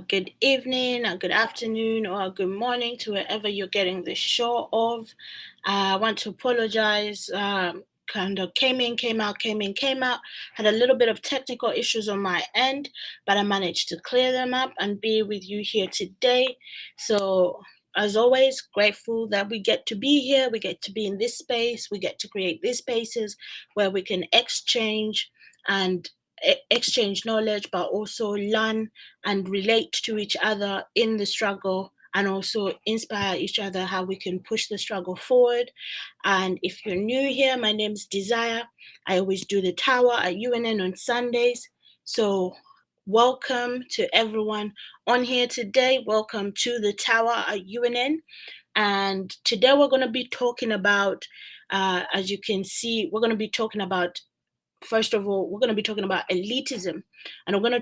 Good evening, good afternoon, or good morning to wherever you're getting this show of. I want to apologize. Kind of came in, came out. Had a little bit of technical issues on my end, but I managed to clear them up and be with you here today. So, as always, grateful that we get to be here. We get to be in this space. We get to create these spaces where we can exchange knowledge, but also learn and relate to each other in the struggle, and also inspire each other how we can push the struggle forward. And if you're new here, my name's Desire. I always do the tower at UNN on Sundays. So welcome to everyone on here today. Welcome to the tower at UNN. And today we're going to be talking about, as you can see, we're going to be talking about, first of all, we're going to be talking about elitism, and we're going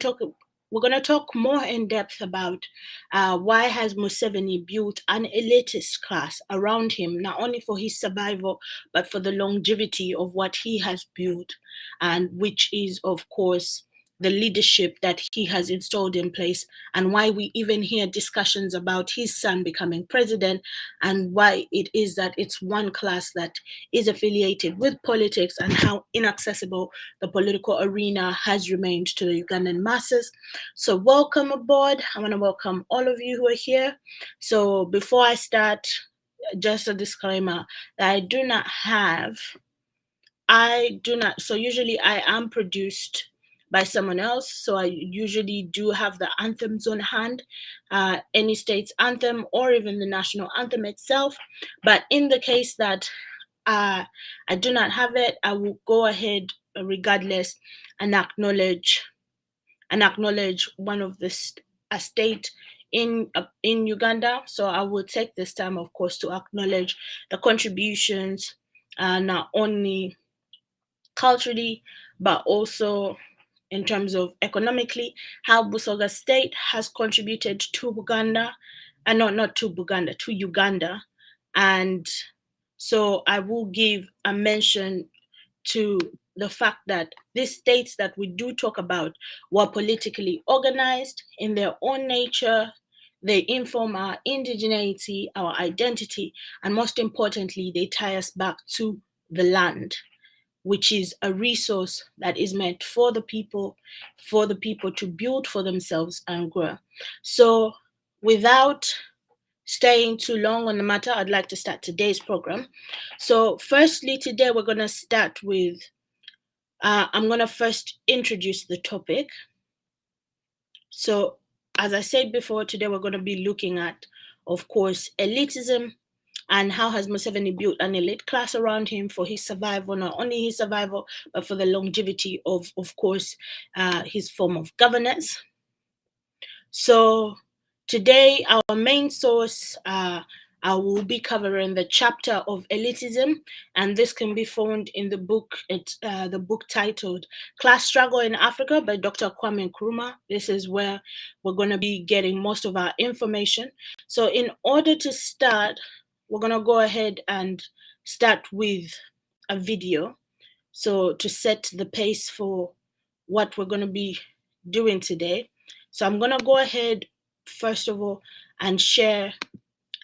to talk more in depth about why has Museveni built an elitist class around him, not only for his survival, but for the longevity of what he has built, and which is, of course, the leadership that he has installed in place, and why we even hear discussions about his son becoming president, and why it is that it's one class that is affiliated with politics, and how inaccessible the political arena has remained to the Ugandan masses. So welcome aboard. I want to welcome all of you who are here. So before I start, just a disclaimer that so usually I am produced by someone else, so I usually do have the anthems on hand, any state's anthem or even the national anthem itself. But in the case that I do not have it, I will go ahead regardless and acknowledge one of a state in Uganda. So I will take this time, of course, to acknowledge the contributions, not only culturally, but also in terms of economically, how Busoga State has contributed to Uganda, and not to Buganda, to Uganda. And so I will give a mention to the fact that these states that we do talk about were politically organized in their own nature. They inform our indigeneity, our identity, and most importantly, they tie us back to the land, which is a resource that is meant for the people to build for themselves and grow. So without staying too long on the matter, I'd like to start today's program. So firstly, today we're going to start with, I'm going to first introduce the topic. So as I said before, today we're going to be looking at, of course, elitism, and how has Museveni built an elite class around him for his survival, not only his survival, but for the longevity of course, his form of governance. So today, our main source, I will be covering the chapter of elitism, and this can be found in the book. It's the book titled Class Struggle in Africa by Dr. Kwame Nkrumah. This is where we're going to be getting most of our information. So in order to start, we're going to go ahead and start with a video, so to set the pace for what we're going to be doing today. So I'm going to go ahead, first of all, and share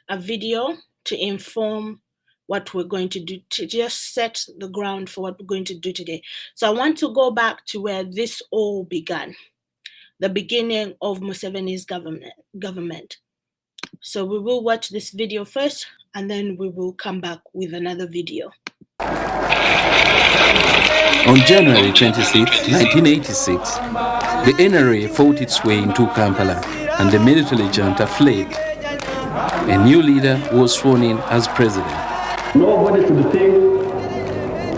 a video to inform what we're going to do, to just set the ground for what we're going to do today. So I want to go back to where this all began, the beginning of Museveni's government. So we will watch this video first, and then we will come back with another video. On January 26, 1986, the NRA fought its way into Kampala and the military junta fled. A new leader was sworn in as president. Nobody should think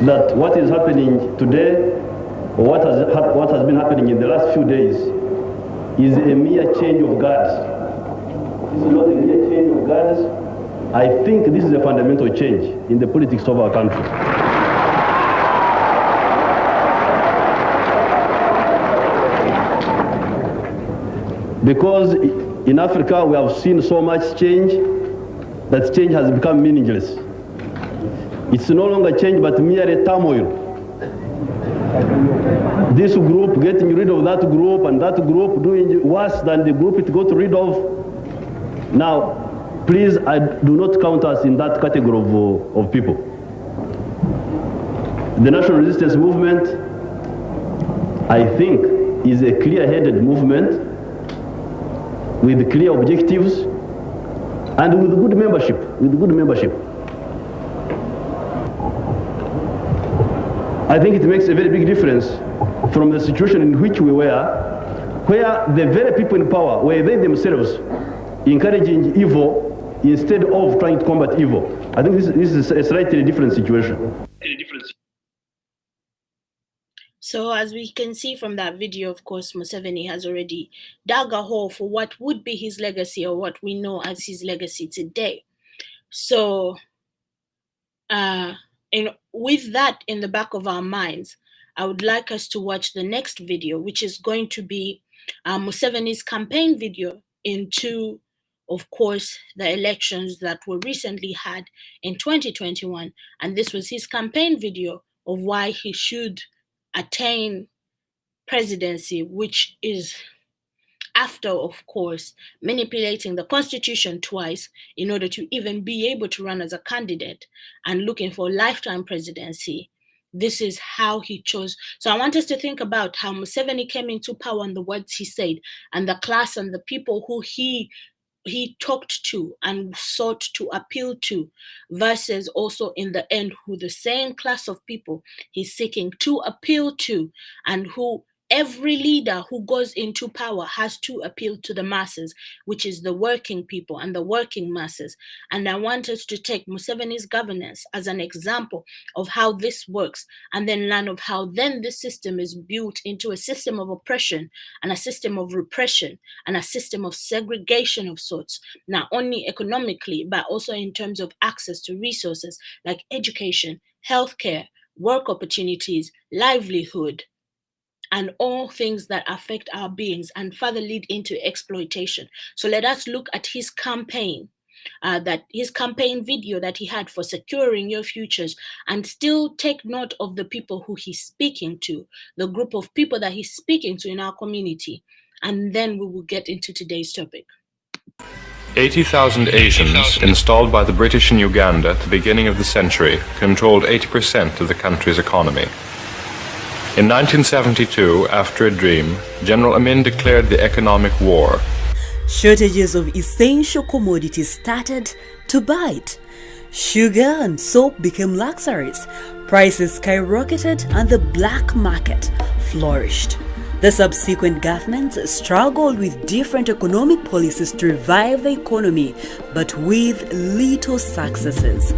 that what is happening today, or what has been happening in the last few days, is a mere change of guards. This is not a mere change of guards, I think this is a fundamental change in the politics of our country. Because in Africa we have seen so much change that change has become meaningless. It's no longer change but merely turmoil. This group getting rid of that group and that group doing worse than the group it got rid of. Now, please, I do not count us in that category of people. The National Resistance Movement, I think, is a clear-headed movement with clear objectives and with good membership. I think it makes a very big difference from the situation in which we were, where the very people in power were they themselves encouraging evil instead of trying to combat evil. I think this is a slightly different situation. So as we can see from that video, of course, Museveni has already dug a hole for what would be his legacy, or what we know as his legacy today. So with that in the back of our minds, I would like us to watch the next video, which is going to be Museveni's campaign video into, of course, the elections that were recently had in 2021. And this was his campaign video of why he should attain presidency, which is after, of course, manipulating the constitution twice in order to even be able to run as a candidate and looking for a lifetime presidency. This is how he chose. So I want us to think about how Museveni came into power and the words he said, and the class and the people who he talked to and sought to appeal to, versus also in the end who the same class of people he's seeking to appeal to, and who every leader who goes into power has to appeal to the masses, which is the working people and the working masses. And I want us to take Museveni's governance as an example of how this works, and then learn of how then this system is built into a system of oppression and a system of repression and a system of segregation of sorts, not only economically, but also in terms of access to resources like education, healthcare, work opportunities, livelihood, and all things that affect our beings and further lead into exploitation. So let us look at his campaign, his campaign video that he had for securing your futures, and still take note of the people who he's speaking to, the group of people that he's speaking to in our community. And then we will get into today's topic. 80,000 Asians installed by the British in Uganda at the beginning of the century controlled 80% of the country's economy. In 1972, after a dream, General Amin declared the economic war. Shortages of essential commodities started to bite. Sugar and soap became luxuries, prices skyrocketed, and the black market flourished. The subsequent governments struggled with different economic policies to revive the economy, but with little successes.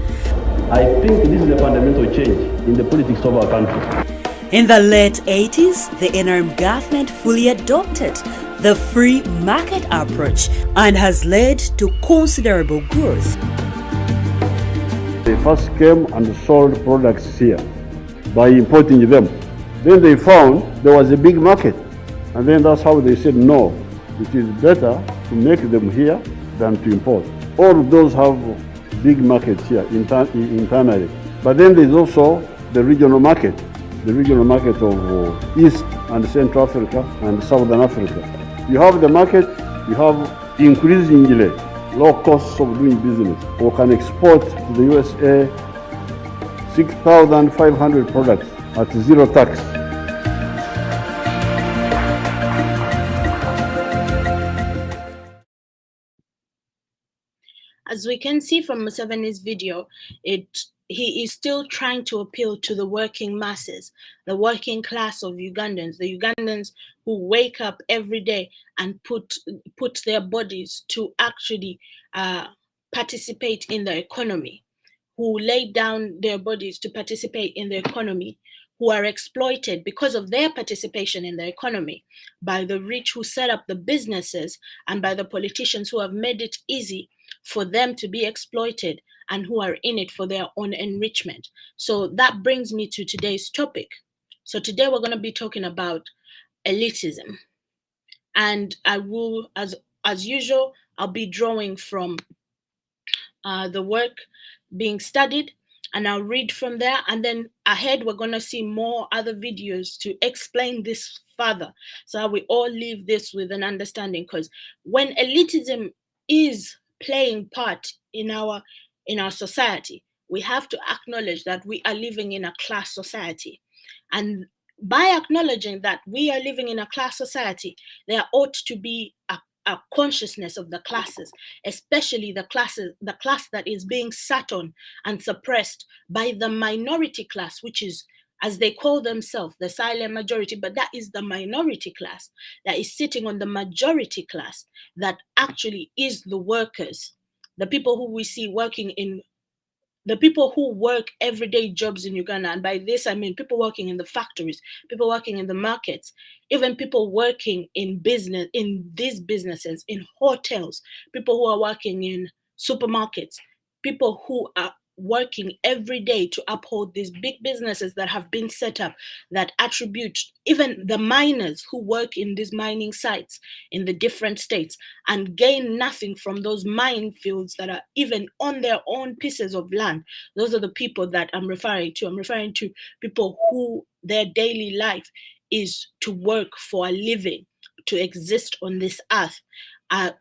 I think this is a fundamental change in the politics of our country. In the late 80s, the NRM government fully adopted the free market approach and has led to considerable growth. They first came and sold products here by importing them. Then they found there was a big market, and then that's how they said, no, it is better to make them here than to import. All of those have big markets here internally. But then there's also the regional market of East and Central Africa and Southern Africa. You have the market, you have increasingly low costs of doing business. We can export to the USA 6,500 products at zero tax. As we can see from Museveni's video, he is still trying to appeal to the working masses, the working class of Ugandans, the Ugandans who wake up every day and put their bodies to actually participate in the economy, who lay down their bodies to participate in the economy, who are exploited because of their participation in the economy by the rich who set up the businesses and by the politicians who have made it easy for them to be exploited and who are in it for their own enrichment. So that brings me to today's topic. So today we're going to be talking about elitism. And I will, as usual, I'll be drawing from the work being studied, and I'll read from there. And then ahead, we're going to see more other videos to explain this further, so we all leave this with an understanding. Because when elitism is playing part in our society, we have to acknowledge that we are living in a class society. And by acknowledging that we are living in a class society, there ought to be a consciousness of the classes, especially the class that is being sat on and suppressed by the minority class, which is, as they call themselves, the silent majority, but that is the minority class that is sitting on the majority class, that actually is the workers, the people who we see working in, the people who work everyday jobs in Uganda. And by this, I mean people working in the factories, people working in the markets, even people working in business, in these businesses, in hotels, people who are working in supermarkets, people who are working every day to uphold these big businesses that have been set up, that attribute, even the miners who work in these mining sites in the different states and gain nothing from those mine fields that are even on their own pieces of land. Those are the people that I'm referring to. I'm referring to people who their daily life is to work for a living, to exist on this earth.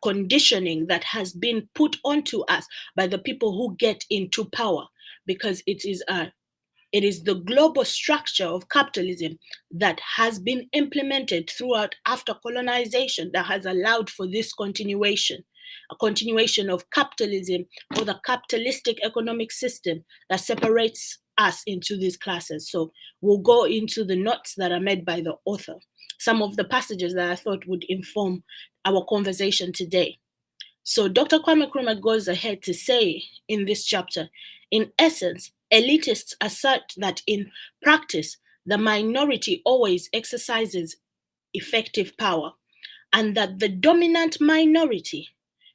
Conditioning that has been put onto us by the people who get into power, because it is the global structure of capitalism that has been implemented throughout after colonization that has allowed for this continuation, a continuation of capitalism, or the capitalistic economic system that separates us into these classes. So we'll go into the notes that are made by the author, some of the passages that I thought would inform our conversation today. So Dr. Kwame Nkrumah goes ahead to say in this chapter, in essence, elitists assert that in practice, the minority always exercises effective power, and that the dominant minority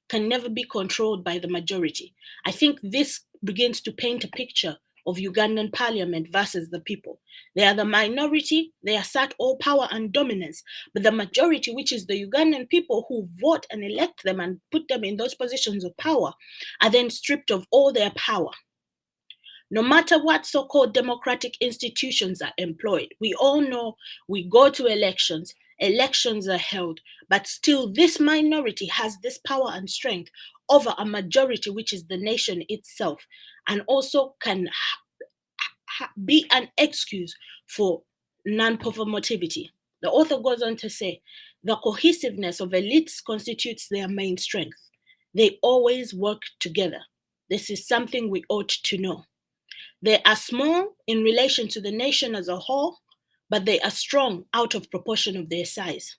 can never be controlled by the majority. I think this begins to paint a picture of Ugandan parliament versus the people. They are the minority, they assert all power and dominance, but the majority, which is the Ugandan people who vote and elect them and put them in those positions of power, are then stripped of all their power. No matter what so-called democratic institutions are employed, we all know we go to elections, elections are held, but still this minority has this power and strength over a majority, which is the nation itself, and also can be an excuse for non-performativity. The author goes on to say, the cohesiveness of elites constitutes their main strength. They always work together. This is something we ought to know. They are small in relation to the nation as a whole, but they are strong out of proportion of their size.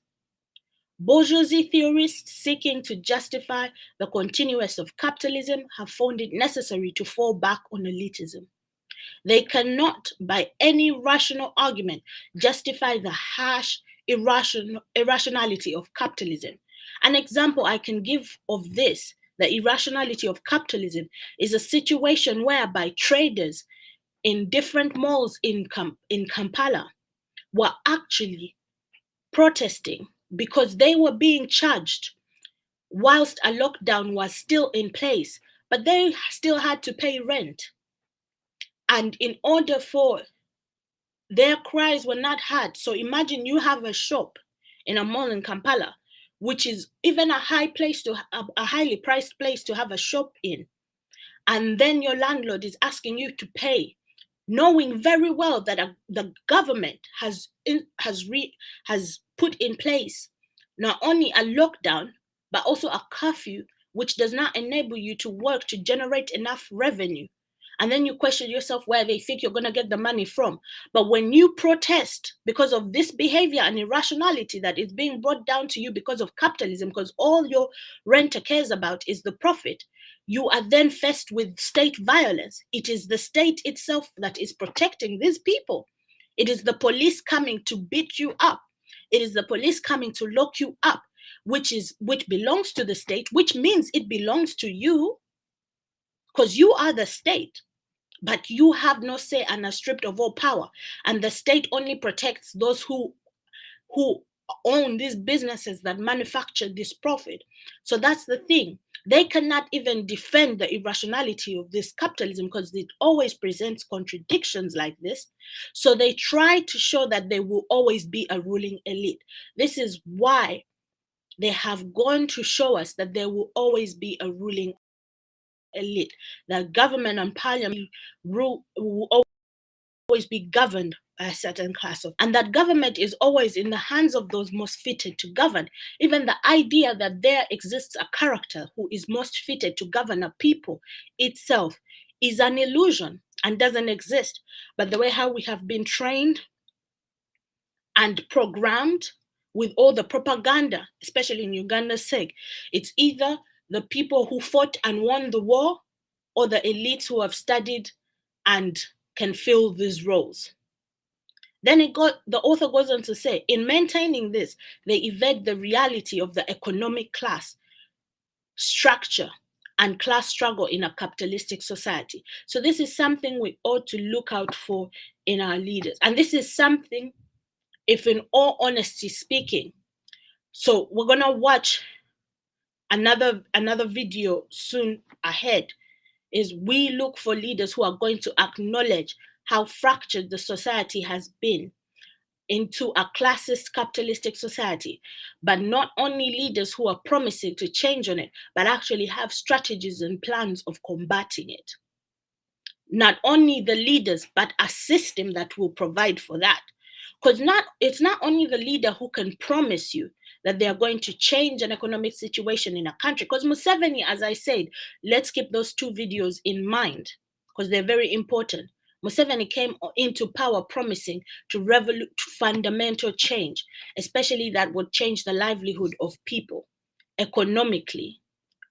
Bourgeoisie theorists seeking to justify the continuance of capitalism have found it necessary to fall back on elitism. They cannot, by any rational argument, justify the harsh irrationality of capitalism. An example I can give of this, the irrationality of capitalism, is a situation whereby traders in different malls in Kampala were actually protesting because they were being charged whilst a lockdown was still in place, but they still had to pay rent. And in order for their cries were not heard. So imagine you have a shop in a mall in Kampala, which is even a highly priced place to have a shop in. And then your landlord is asking you to pay, knowing very well that the government has put in place not only a lockdown, but also a curfew, which does not enable you to work to generate enough revenue. And then you question yourself where they think you're going to get the money from. But when you protest because of this behavior and irrationality that is being brought down to you because of capitalism, because all your renter cares about is the profit, you are then faced with state violence. It is the state itself that is protecting these people. It is the police coming to beat you up. It is the police coming to lock you up. which belongs to the state, which means it belongs to you, because you are the state, but you have no say and are stripped of all power. And the state only protects those who own these businesses that manufacture this profit. So that's the thing. They cannot even defend the irrationality of this capitalism because it always presents contradictions like this. So they try to show that there will always be a ruling elite. This is why they have gone to show us that there will always be a ruling elite. That government and parliament will always be governed by a certain class of, and that government is always in the hands of those most fitted to govern. Even the idea that there exists a character who is most fitted to govern a people itself is an illusion and doesn't exist. But the way how we have been trained and programmed with all the propaganda, especially in Uganda's sake, it's either the people who fought and won the war or the elites who have studied and can fill these roles. Then the author goes on to say, in maintaining this, they evade the reality of the economic class structure and class struggle in a capitalistic society. So this is something we ought to look out for in our leaders. And this is something, if in all honesty speaking, so we're gonna watch another video soon ahead, is we look for leaders who are going to acknowledge how fractured the society has been into a classist capitalistic society, but not only leaders who are promising to change on it, but actually have strategies and plans of combating it. Not only the leaders, but a system that will provide for that. Because it's not only the leader who can promise you that they are going to change an economic situation in a country. Because Museveni, as I said, let's keep those two videos in mind because they're very important. Museveni came into power promising to fundamental change, especially that would change the livelihood of people economically,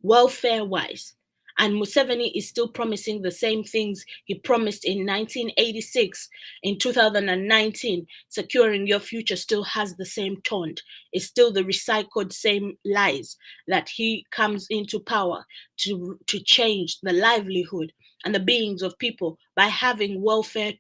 welfare-wise. And Museveni is still promising the same things he promised in 1986. In 2019, securing your future still has the same tone. It's still the recycled same lies that he comes into power to change the livelihood and the beings of people by having welfare.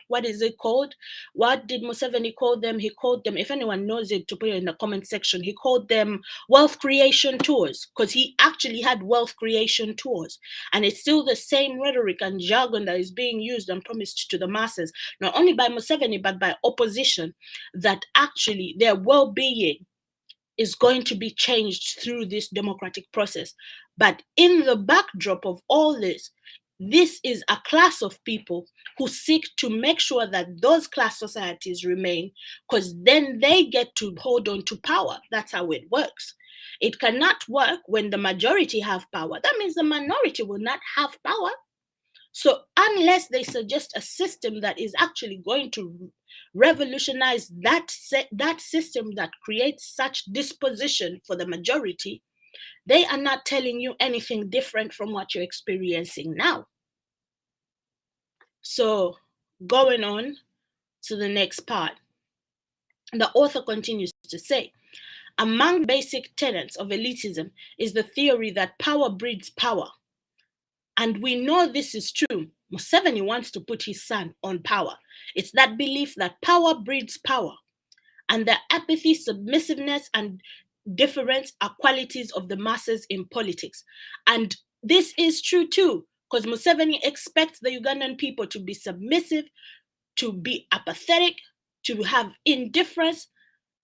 What is it called? What did Museveni call them? He called them, if anyone knows it, to put it in the comment section, he called them wealth creation tours, because he actually had wealth creation tours. And it's still the same rhetoric and jargon that is being used and promised to the masses, not only by Museveni, but by opposition, that actually their well-being is going to be changed through this democratic process. But in the backdrop of all this is a class of people who seek to make sure that those class societies remain, because then they get to hold on to power. That's how it works. It cannot work when the majority have power. That means the minority will not have power. So unless they suggest a system that is actually going to revolutionize that system that creates such disposition for the majority, they are not telling you anything different from what you're experiencing now. So going on to the next part, the author continues to say, among basic tenets of elitism is the theory that power breeds power. And we know this is true. Museveni wants to put his son on power. It's that belief that power breeds power. And that apathy, submissiveness, and difference are qualities of the masses in politics. And this is true too, because Museveni expects the Ugandan people to be submissive, to be apathetic, to have indifference,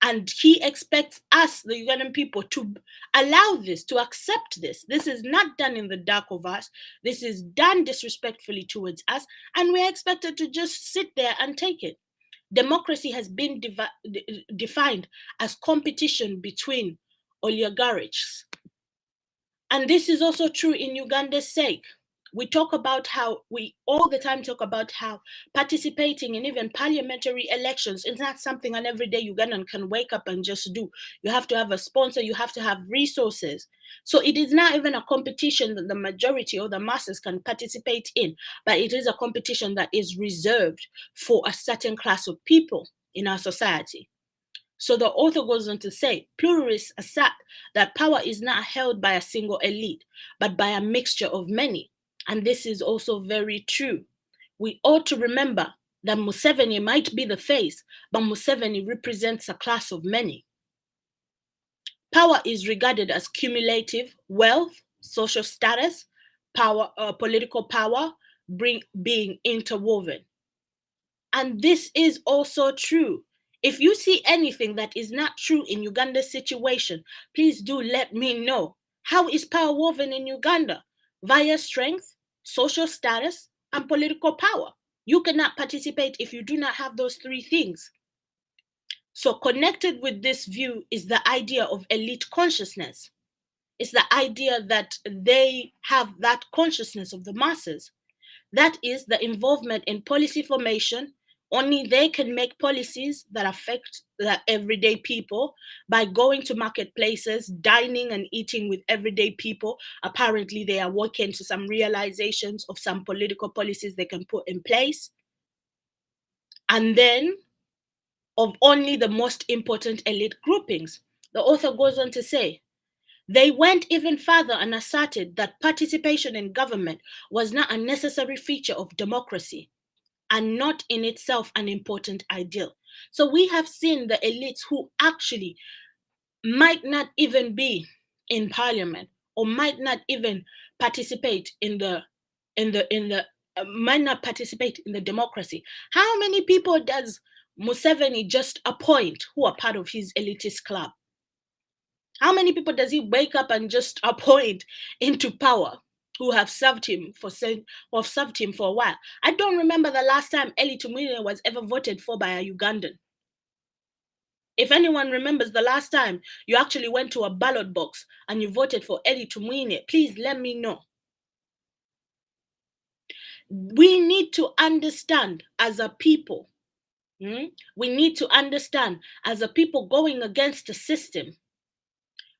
and he expects us, the Ugandan people, to allow this, to accept this. This is not done in the dark of us. This is done disrespectfully towards us, and we're expected to just sit there and take it. Democracy has been defined as competition between oligarchs. And this is also true in Uganda's sake. We talk about how, we all the time talk about how participating in even parliamentary elections is not something an everyday Ugandan can wake up and just do. You have to have a sponsor, you have to have resources. So it is not even a competition that the majority or the masses can participate in, but it is a competition that is reserved for a certain class of people in our society. So the author goes on to say, pluralists assert that power is not held by a single elite, but by a mixture of many. And this is also very true. We ought to remember that Museveni might be the face, but Museveni represents a class of many. Power is regarded as cumulative, wealth, social status, power, political power, being interwoven. And this is also true. If you see anything that is not true in Uganda's situation, please do let me know. How is power woven in Uganda? Via strength, social status, and political power. You cannot participate if you do not have those three things. So connected with this view is the idea of elite consciousness. It's the idea that they have that consciousness of the masses. That is the involvement in policy formation. Only they can make policies that affect the everyday people by going to marketplaces, dining and eating with everyday people. Apparently, they are working to some realizations of some political policies they can put in place. And then of only the most important elite groupings. The author goes on to say, they went even further and asserted that participation in government was not a necessary feature of democracy and not in itself an important ideal. So we have seen the elites who actually might not even be in parliament or might not even participate might not participate in the democracy. How many people does Museveni just appoint who are part of his elitist club? How many people does he wake up and just appoint into power who have served him for a while? I don't remember the last time Eli Tumwine was ever voted for by a Ugandan. If anyone remembers the last time you actually went to a ballot box and you voted for Eli Tumwine, please let me know. We need to understand as a people, we need to understand as a people going against the system,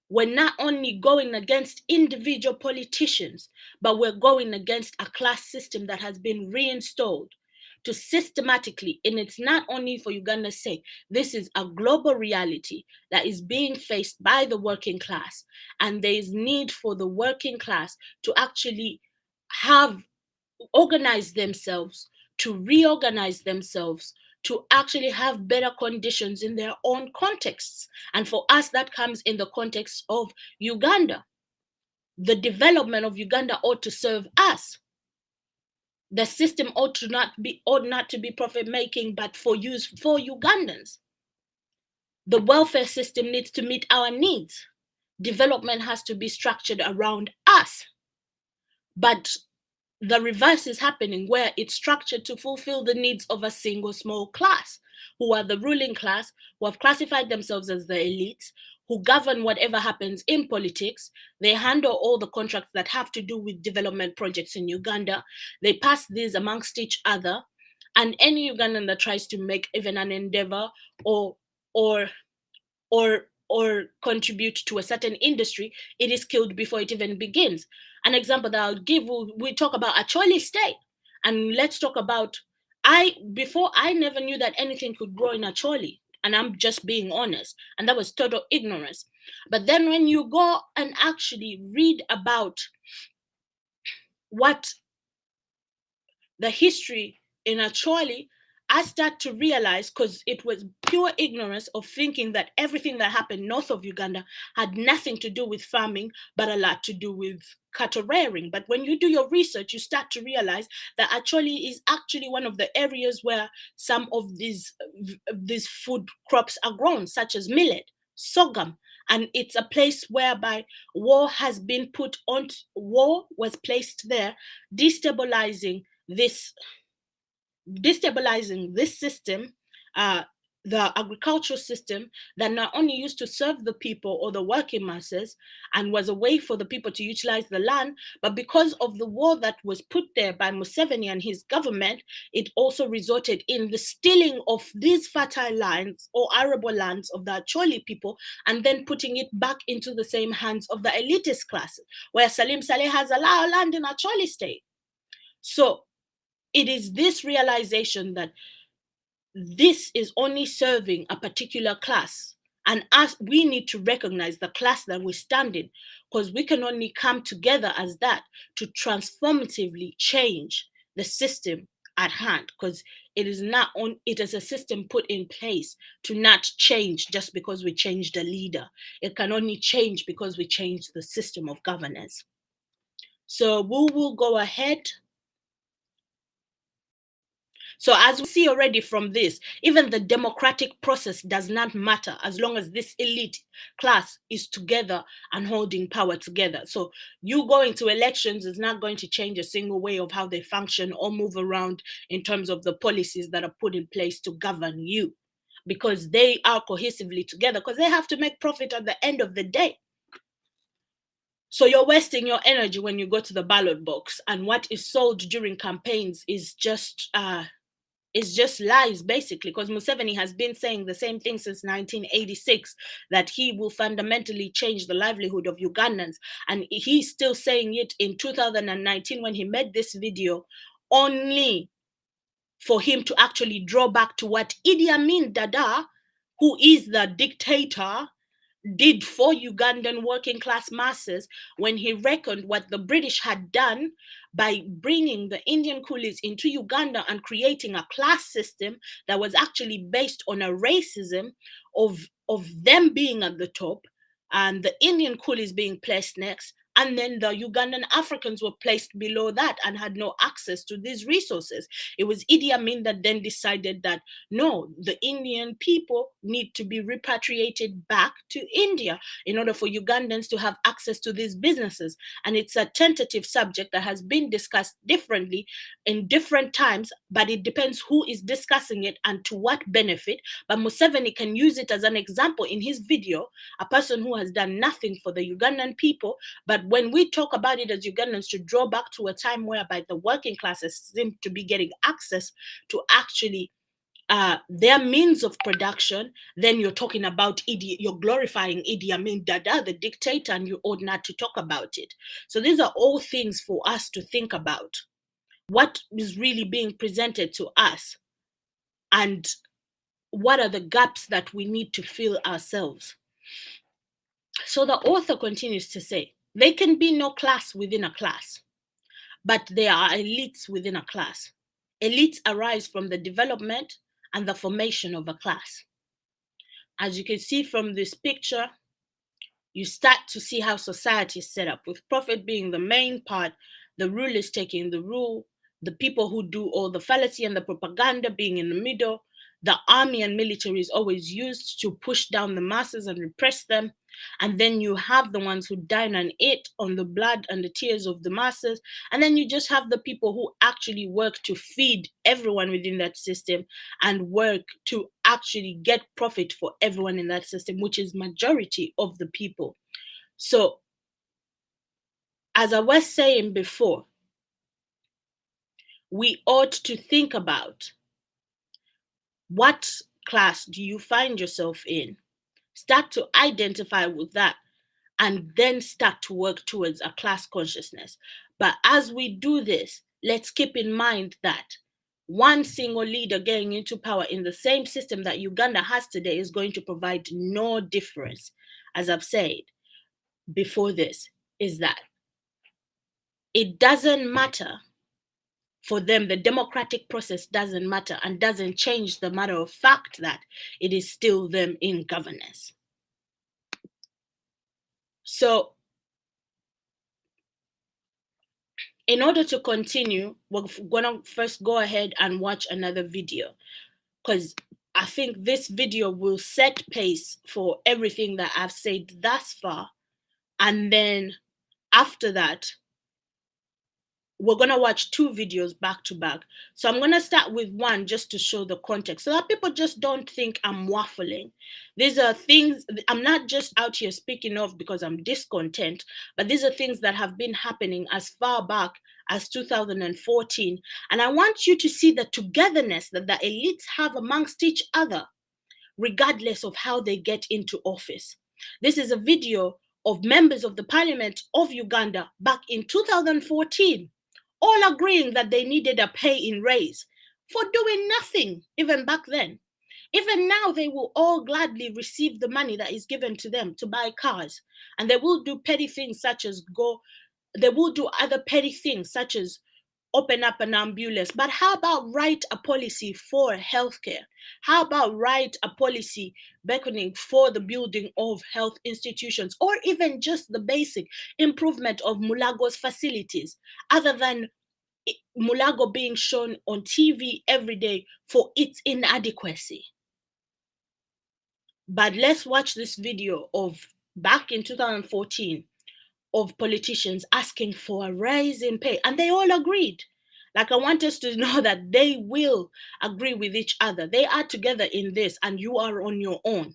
we're not only going against individual politicians, but we're going against a class system that has been reinstalled to systematically, and it's not only for Uganda's sake, this is a global reality that is being faced by the working class. And there is need for the working class to actually organize themselves, to reorganize themselves, to actually have better conditions in their own contexts. And for us, that comes in the context of Uganda. The development of Uganda ought to serve us. The system ought not to be profit-making, but for use for Ugandans. The welfare system needs to meet our needs. Development has to be structured around us. But the reverse is happening, where it's structured to fulfill the needs of a single small class, who are the ruling class, who have classified themselves as the elites, who govern whatever happens in politics. They handle all the contracts that have to do with development projects in Uganda. They pass these amongst each other, and any Ugandan that tries to make even an endeavor or contribute to a certain industry, it is killed before it even begins. An example that I'll give, we talk about Acholi State, and let's talk about, before I never knew that anything could grow in Acholi, and I'm just being honest, and that was total ignorance. But then when you go and actually read about what the history in Acholi, I start to realize, because it was pure ignorance of thinking that everything that happened north of Uganda had nothing to do with farming, but a lot to do with cattle rearing. But when you do your research, you start to realize that Acholi is actually one of the areas where some of these food crops are grown, such as millet, sorghum. And it's a place whereby war was placed there, destabilizing this system, the agricultural system that not only used to serve the people or the working masses and was a way for the people to utilize the land, but because of the war that was put there by Museveni and his government, it also resulted in the stealing of these fertile lands or arable lands of the Acholi people, and then putting it back into the same hands of the elitist class, where Salim Saleh has a lot of land in Acholi State. So it is this realization that this is only serving a particular class. And us, we need to recognize the class that we stand in, because we can only come together as that to transformatively change the system at hand, because it is a system put in place to not change just because we change the leader. It can only change because we change the system of governance. So we will go ahead. So as we see already from this, even the democratic process does not matter as long as this elite class is together and holding power together. So you going to elections is not going to change a single way of how they function or move around in terms of the policies that are put in place to govern you, because they are cohesively together, because they have to make profit at the end of the day. So you're wasting your energy when you go to the ballot box, and what is sold during campaigns is just lies, basically, because Museveni has been saying the same thing since 1986, that he will fundamentally change the livelihood of Ugandans. And he's still saying it in 2019 when he made this video, only for him to actually draw back to what Idi Amin Dada, who is the dictator, did for Ugandan working class masses when he reckoned what the British had done by bringing the Indian coolies into Uganda and creating a class system that was actually based on a racism of them being at the top and the Indian coolies being placed next, and then the Ugandan Africans were placed below that and had no access to these resources. It was Idi Amin that then decided that no, the Indian people need to be repatriated back to India in order for Ugandans to have access to these businesses. And it's a tentative subject that has been discussed differently in different times, but it depends who is discussing it and to what benefit. But Museveni can use it as an example in his video, a person who has done nothing for the Ugandan people. But when we talk about it as Ugandans, to draw back to a time whereby the working classes seem to be getting access to actually their means of production, then you're talking about you're glorifying Idi Amin Dada, the dictator, and you ought not to talk about it. So these are all things for us to think about. What is really being presented to us, and what are the gaps that we need to fill ourselves? So the author continues to say, there can be no class within a class, but there are elites within a class. Elites arise from the development and the formation of a class. As you can see from this picture, you start to see how society is set up, with profit being the main part, the rulers taking the rule, the people who do all the fallacy and the propaganda being in the middle. The army and military is always used to push down the masses and repress them. And then you have the ones who dine and eat on the blood and the tears of the masses. And then you just have the people who actually work to feed everyone within that system and work to actually get profit for everyone in that system, which is majority of the people. So, as I was saying before, we ought to think about, what class do you find yourself in? Start to identify with that and then start to work towards a class consciousness. But as we do this, let's keep in mind that one single leader getting into power in the same system that Uganda has today is going to provide no difference. As I've said before, this is that it doesn't matter for them. The democratic process doesn't matter and doesn't change the matter of fact that it is still them in governance. So in order to continue, we're gonna first go ahead and watch another video, because I think this video will set pace for everything that I've said thus far. And then after that, we're going to watch two videos back to back. So I'm going to start with one just to show the context, so that people just don't think I'm waffling. These are things I'm not just out here speaking of because I'm discontent, but these are things that have been happening as far back as 2014. And I want you to see the togetherness that the elites have amongst each other, regardless of how they get into office. This is a video of members of the parliament of Uganda back in 2014. All agreeing that they needed a pay in raise. for doing nothing, even back then. Even now, they will all gladly receive the money that is given to them to buy cars. And they will do petty things such as they will do other petty things such as open up an ambulance. But how about write a policy for healthcare? How about write a policy beckoning for the building of health institutions, or even just the basic improvement of Mulago's facilities, other than Mulago being shown on TV every day for its inadequacy? But let's watch this video of back in 2014 of politicians asking for a rise in pay, and they all agreed. Like, I want us to know that they will agree with each other. They are together in this, and you are on your own.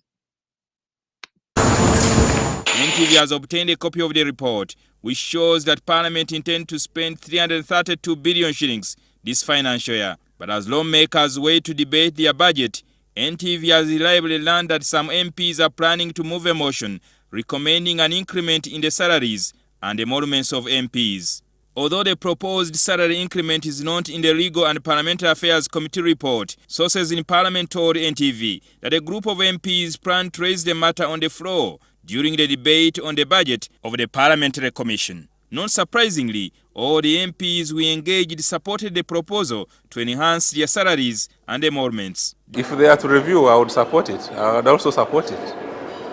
NTV has obtained a copy of the report, which shows that Parliament intends to spend 332 billion shillings this financial year. But as lawmakers wait to debate their budget, NTV has reliably learned that some MPs are planning to move a motion recommending an increment in the salaries and emoluments of MPs. Although the proposed salary increment is not in the Legal and Parliamentary Affairs Committee report, sources in Parliament told NTV that a group of MPs plan to raise the matter on the floor during the debate on the budget of the Parliamentary Commission. Not surprisingly, all the MPs who engaged supported the proposal to enhance their salaries and emoluments. If they are to review, I would support it. I would also support it,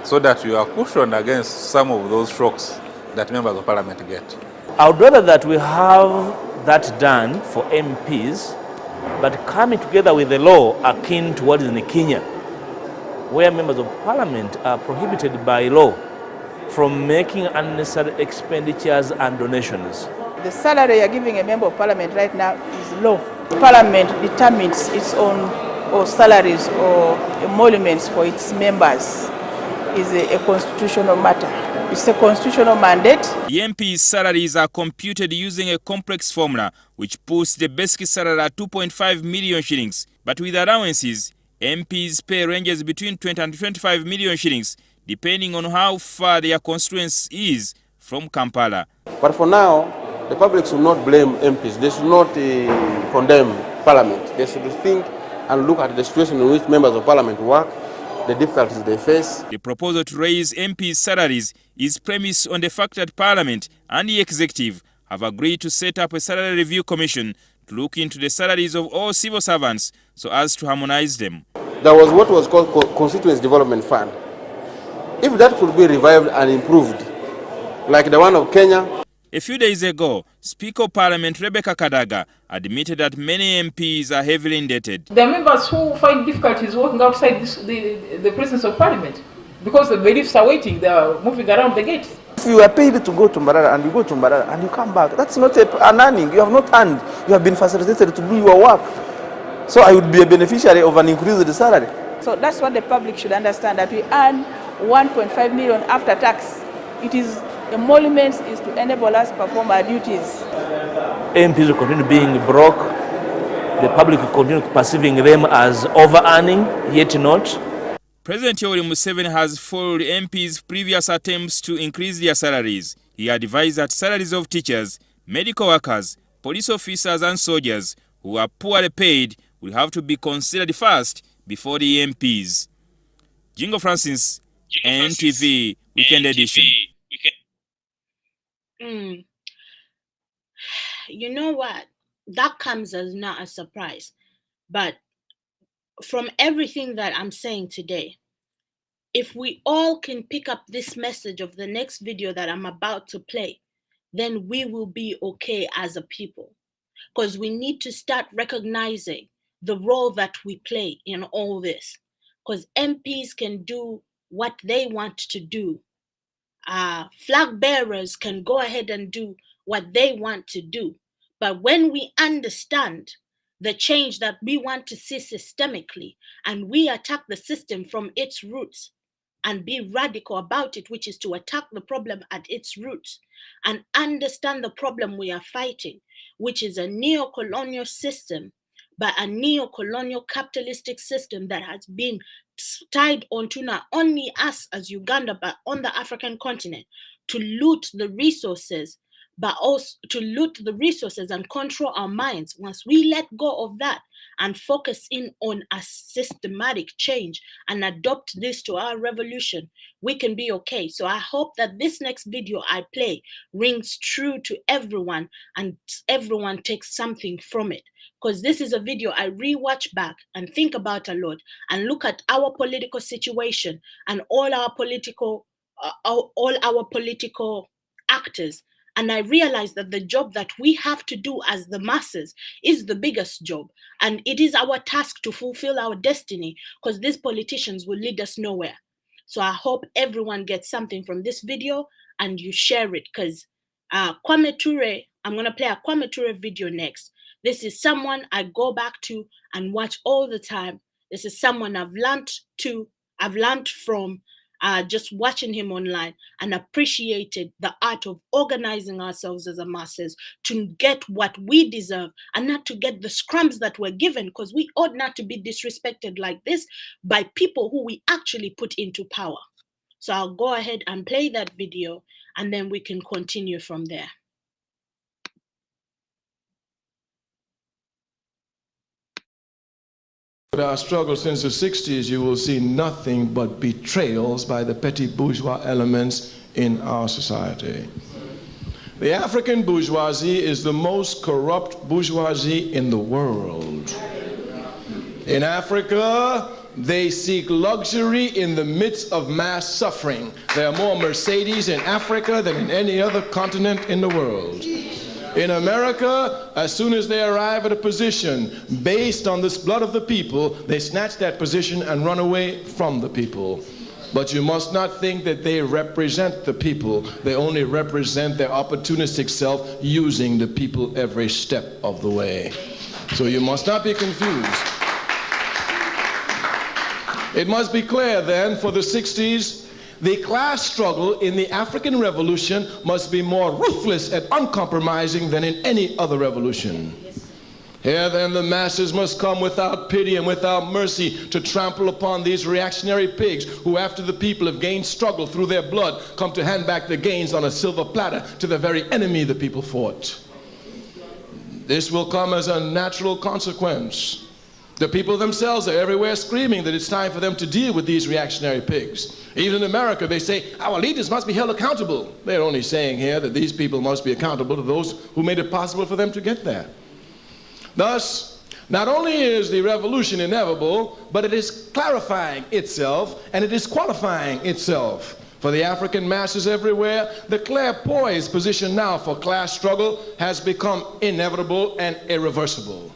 so that you are cushioned against some of those shocks that members of Parliament get. I would rather that we have that done for MPs, but coming together with a law akin to what is in Kenya, where members of Parliament are prohibited by law from making unnecessary expenditures and donations. The salary you're giving a member of Parliament right now is low. Parliament determines its own salaries or emoluments for its members. Is a constitutional matter. It's a constitutional mandate. The MP's salaries are computed using a complex formula which puts the basic salary at 2.5 million shillings. But with allowances, MPs' pay ranges between 20 and 25 million shillings, depending on how far their constituency is from Kampala. But for now, the public should not blame MPs. They should not condemn Parliament. They should think and look at the situation in which members of Parliament work, the difficulties they face. The proposal to raise MPs' salaries is premised on the fact that Parliament and the Executive have agreed to set up a salary review commission to look into the salaries of all civil servants so as to harmonize them. There was what was called Constituency Development Fund. If that could be revived and improved, like the one of Kenya. A few days ago, Speaker of Parliament Rebecca Kadaga admitted that many MPs are heavily indebted. There are members who find difficulties walking outside the presence of Parliament because the bailiffs are waiting, they are moving around the gate. If you are paid to go to Mbarara and you go to Mbarara and you come back, that's not an earning. You have not earned. You have been facilitated to do your work. So I would be a beneficiary of an increase in the salary. So that's what the public should understand, that we earn 1.5 million after tax. It is emoluments is to enable us perform our duties. MPs will continue being broke. The public will continue perceiving them as over-earning, yet not. President Yoweri Museveni has foiled MPs' previous attempts to increase their salaries. He advised that salaries of teachers, medical workers, police officers and soldiers who are poorly paid will have to be considered first before the MPs. Jingo Francis, NTV Weekend Edition. You know what? That comes as not a surprise. But from everything that I'm saying today, if we all can pick up this message of the next video that I'm about to play, then we will be okay as a people. Because we need to start recognizing the role that we play in all this. Because MPs can do what they want to do. Flag bearers can go ahead and do what they want to do. But when we understand the change that we want to see systemically, and we attack the system from its roots and be radical about it, which is to attack the problem at its roots and understand the problem we are fighting, which is a neo-colonial system, but a neo-colonial capitalistic system that has been tied onto not only us as Uganda, but on the African continent to loot the resources but also to loot the resources and control our minds. Once we let go of that and focus in on a systematic change and adopt this to our revolution, we can be okay. So I hope that this next video I play rings true to everyone and everyone takes something from it. Because this is a video I rewatch back and think about a lot and look at our political situation and all our political actors. And I realize that the job that we have to do as the masses is the biggest job. And it is our task to fulfill our destiny, because these politicians will lead us nowhere. So I hope everyone gets something from this video and you share it, because Kwame Ture, I'm going to play a Kwame Ture video next. This is someone I go back to and watch all the time. This is someone I've learned from just watching him online, and appreciated the art of organizing ourselves as a masses to get what we deserve and not to get the scrums that we're given, because we ought not to be disrespected like this by people who we actually put into power. So I'll go ahead and play that video and then we can continue from there. Our struggle since the 60s, you will see nothing but betrayals by the petty bourgeois elements in our society. The African bourgeoisie is the most corrupt bourgeoisie in the world. In Africa, they seek luxury in the midst of mass suffering. There are more Mercedes in Africa than in any other continent in the world. In America, as soon as they arrive at a position based on this blood of the people, they snatch that position and run away from the people. But you must not think that they represent the people. They only represent their opportunistic self, using the people every step of the way. So you must not be confused. It must be clear then, for the 60s, the class struggle in the African Revolution must be more ruthless and uncompromising than in any other revolution. Here then the masses must come without pity and without mercy to trample upon these reactionary pigs who, after the people have gained struggle through their blood, come to hand back the gains on a silver platter to the very enemy the people fought. This will come as a natural consequence. The people themselves are everywhere screaming that it's time for them to deal with these reactionary pigs. Even in America, they say, our leaders must be held accountable. They're only saying here that these people must be accountable to those who made it possible for them to get there. Thus, not only is the revolution inevitable, but it is clarifying itself and it is qualifying itself. For the African masses everywhere, the clairpoised position now for class struggle has become inevitable and irreversible.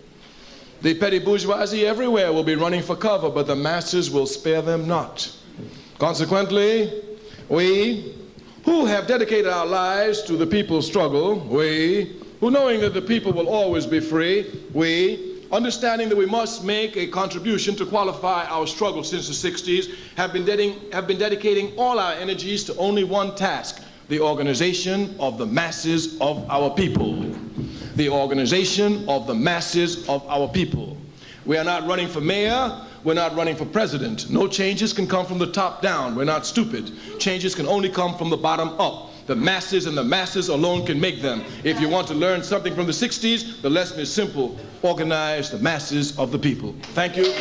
The petty bourgeoisie everywhere will be running for cover, but the masses will spare them not. Consequently, we who have dedicated our lives to the people's struggle, we who, knowing that the people will always be free, we, understanding that we must make a contribution to qualify our struggle since the 60s, have been dedicating all our energies to only one task: the organization of the masses of our people. The organization of the masses of our people. We are not running for mayor, we're not running for president. No changes can come from the top down. We're not stupid. Changes can only come from the bottom up. The masses and the masses alone can make them. If you want to learn something from the 60s, the lesson is simple: organize the masses of the people. Thank you.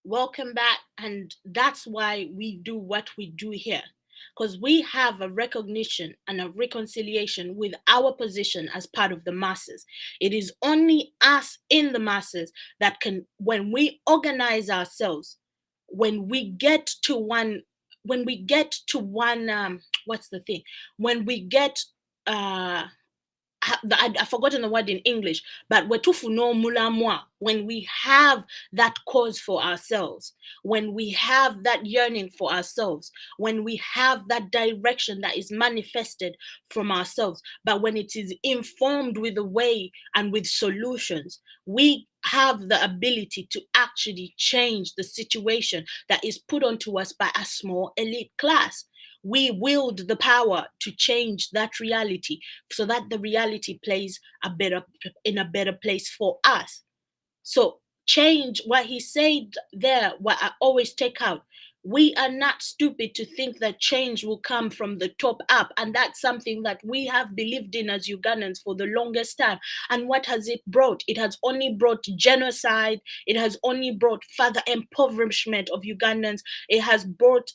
Welcome back, and that's why we do what we do here. Because we have a recognition and a reconciliation with our position as part of the masses. It is only us in the masses that can, when we organize ourselves, when we get to one, when we get, I've forgotten the word in English, but when we have that cause for ourselves, when we have that yearning for ourselves, when we have that direction that is manifested from ourselves, but when it is informed with a way and with solutions, we have the ability to actually change the situation that is put onto us by a small elite class. We wield the power to change that reality so that the reality plays in a better place for us. So change, what he said there, what I always take out, We are not stupid to think that change will come from the top up. And that's something that we have believed in as Ugandans for the longest time. And what has it brought? It has only brought genocide. It has only brought further impoverishment of Ugandans. It has brought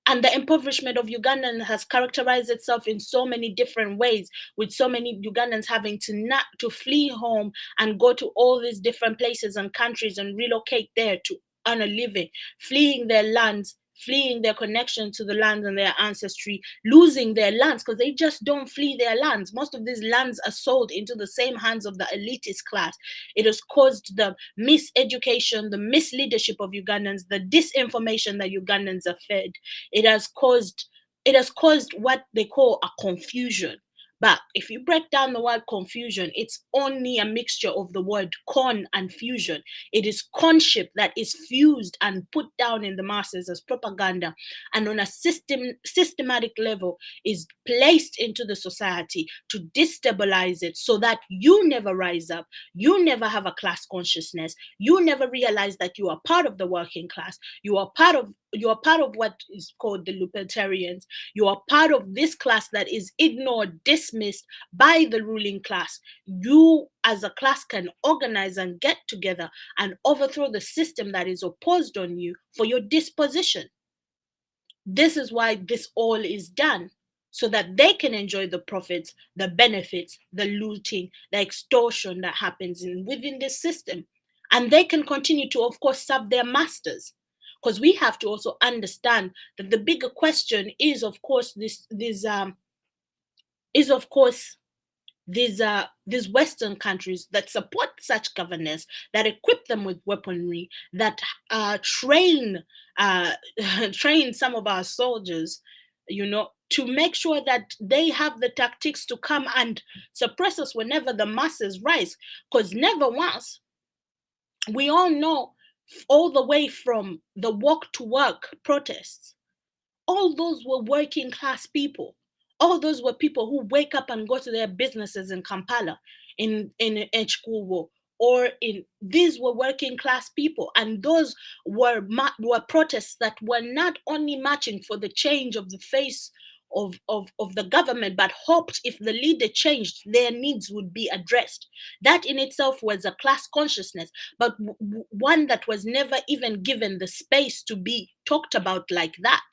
and the impoverishment of Ugandans has characterized itself in so many different ways, with so many Ugandans having to flee home and go to all these different places and countries and relocate there to earn a living, fleeing their lands, fleeing their connection to the lands and their ancestry, losing their lands because they just don't flee their lands. Most of these lands are sold into the same hands of the elitist class. It has caused the miseducation, the misleadership of Ugandans, the disinformation that Ugandans are fed. It has caused what they call a confusion. But if you break down the word confusion, it's only a mixture of the word con and fusion. It is conship that is fused and put down in the masses as propaganda, and on a systematic level is placed into the society to destabilize it so that you never rise up, you never have a class consciousness, you never realize that you are part of the working class, you are part of what is called the libertarians. You are part of this class that is ignored, dismissed by the ruling class. You as a class can organize and get together and overthrow the system that is opposed on you for your disposition. This is why this all is done, so that they can enjoy the profits, the benefits, the looting, the extortion that happens within this system. And they can continue to, of course, serve their masters. Because we have to also understand that the bigger question is, of course, these Western countries that support such governance, that equip them with weaponry, that train some of our soldiers, to make sure that they have the tactics to come and suppress us whenever the masses rise. Because never once, we all know, all the way from the walk to work protests, all those were working class people. All those were people who wake up and go to their businesses in Kampala, in Echkuwo, these were working class people. And those were protests that were not only marching for the change of the face of the government, but hoped if the leader changed, their needs would be addressed. That in itself was a class consciousness, but one that was never even given the space to be talked about like that.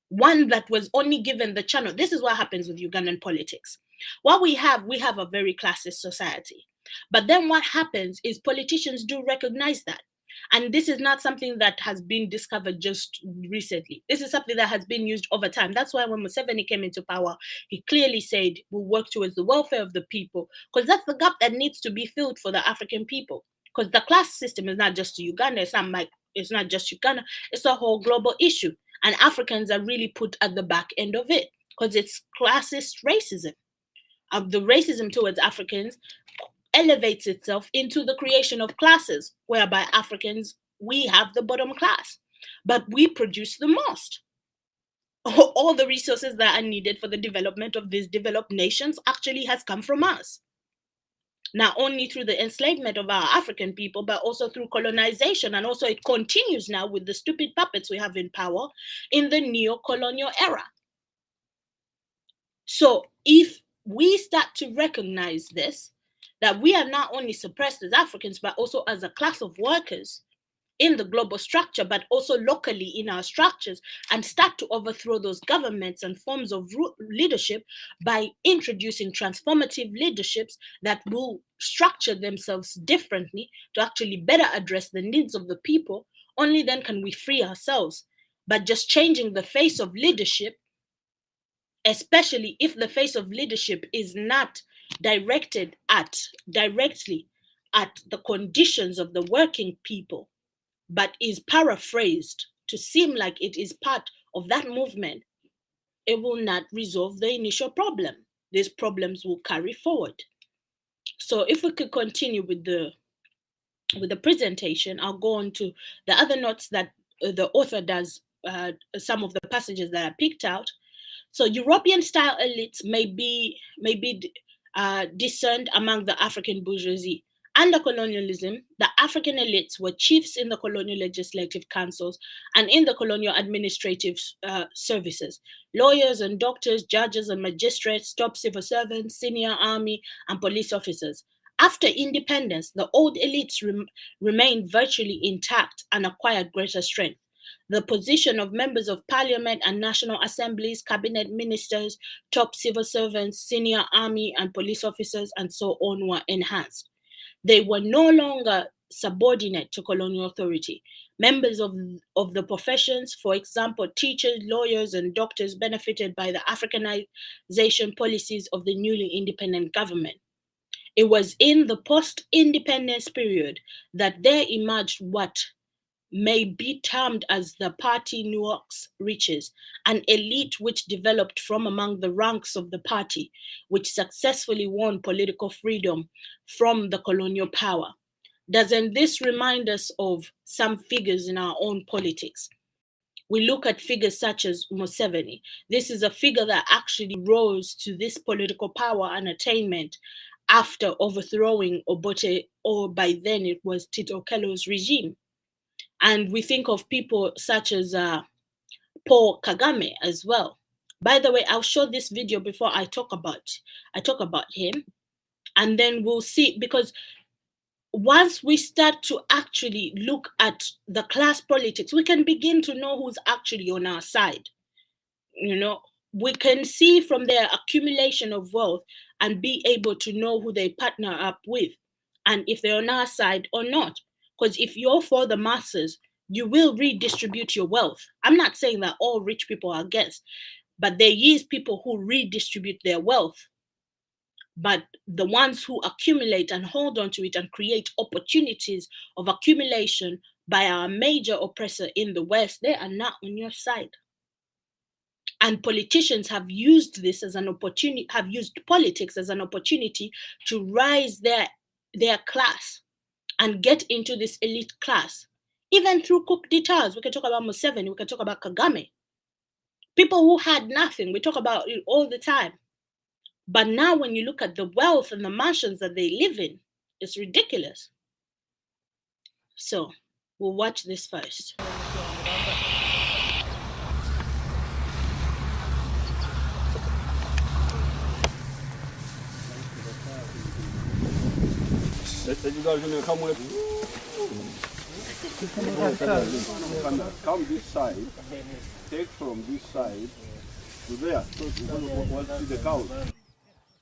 One that was only given the channel. This is what happens with Ugandan politics. What we have a very classist society. But then what happens is politicians do recognize that. And this is not something that has been discovered just recently. This is something that has been used over time. That's why when Museveni came into power, he clearly said, we'll work towards the welfare of the people, because that's the gap that needs to be filled for the African people. Because the class system is not just Uganda, it's not just Uganda, it's a whole global issue. And Africans are really put at the back end of it, because it's classist racism. The racism towards Africans elevates itself into the creation of classes, whereby Africans, we have the bottom class, but we produce the most. All the resources that are needed for the development of these developed nations actually has come from us. Not only through the enslavement of our African people, but also through colonization. And also it continues now with the stupid puppets we have in power in the neo-colonial era. So if we start to recognize this, that we are not only suppressed as Africans, but also as a class of workers in the global structure, but also locally in our structures, and start to overthrow those governments and forms of leadership by introducing transformative leaderships that will structure themselves differently to actually better address the needs of the people, only then can we free ourselves. But just changing the face of leadership, especially if the face of leadership is not directly at the conditions of the working people, but is paraphrased to seem like it is part of that movement, it will not resolve the initial problem. These problems will carry forward. So if we could continue with the presentation, I'll go on to the other notes that the author does, some of the passages that are picked out. So European-style elites may be discerned among the African bourgeoisie, Under colonialism, the African elites were chiefs in the colonial legislative councils and in the colonial administrative services. Lawyers and doctors, judges and magistrates, top civil servants, senior army and police officers. After independence, the old elites remained virtually intact and acquired greater strength. The position of members of parliament and national assemblies, cabinet ministers, top civil servants, senior army and police officers, and so on were enhanced. They were no longer subordinate to colonial authority. Members of the professions, for example, teachers, lawyers, and doctors, benefited by the Africanization policies of the newly independent government. It was in the post-independence period that there emerged what may be termed as the party nuaux riches, an elite which developed from among the ranks of the party, which successfully won political freedom from the colonial power. Doesn't this remind us of some figures in our own politics? We look at figures such as Museveni. This is a figure that actually rose to this political power and attainment after overthrowing Obote, or by then it was Tito Okello's regime. And we think of people such as Paul Kagame as well. By the way, I'll show this video before I talk about him, and then we'll see, because once we start to actually look at the class politics, we can begin to know who's actually on our side. You know, we can see from their accumulation of wealth and be able to know who they partner up with and if they're on our side or not. Because if you're for the masses, you will redistribute your wealth. I'm not saying that all rich people are against, but there is people who redistribute their wealth. But the ones who accumulate and hold on to it and create opportunities of accumulation by our major oppressor in the West, they are not on your side. And politicians have used this as an opportunity, have used politics as an opportunity to rise their class and get into this elite class. Even through coup d'etats, we can talk about Museveni, we can talk about Kagame. People who had nothing, we talk about it all the time. But now when you look at the wealth and the mansions that they live in, it's ridiculous. So we'll watch this first. Come this side, take from this side to there, so we'll see the cows.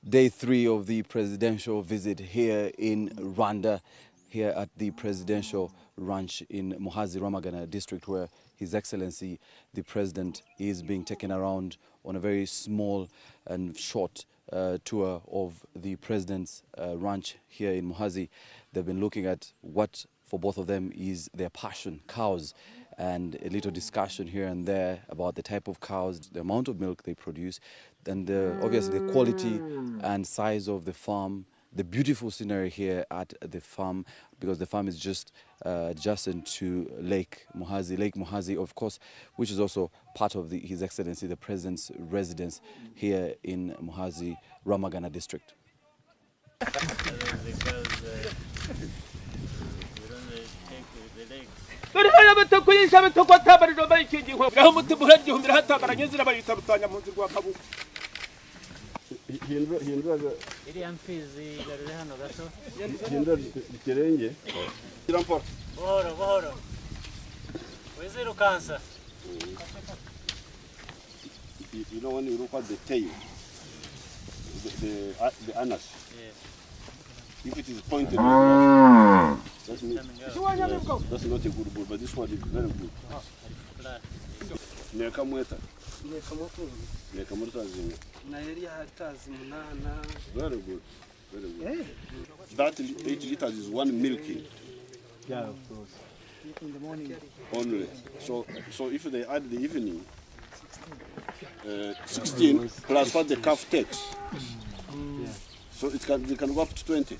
Day 3 of the presidential visit here in Rwanda, here at the presidential ranch in Muhazi, Ramagana district, where His Excellency, the President, is being taken around on a very small and short tour of the President's ranch here in Muhazi. They've been looking at what, for both of them, is their passion, cows, and a little discussion here and there about the type of cows, the amount of milk they produce, and obviously the quality and size of the farm, the beautiful scenery here at the farm, because the farm is just adjacent to Lake Muhazi, of course, which is also part of His Excellency, the President's residence here in Muhazi, Ramagana district. You know, when you look at the tail, the anus, if it is pointed, that's not a good bull, but this one is very good. Very good, very good. That 8 liters is one milking. Yeah, of course. In the morning only. So if they add the evening, 16 plus what the calf takes. Yeah. So they can go up to 20.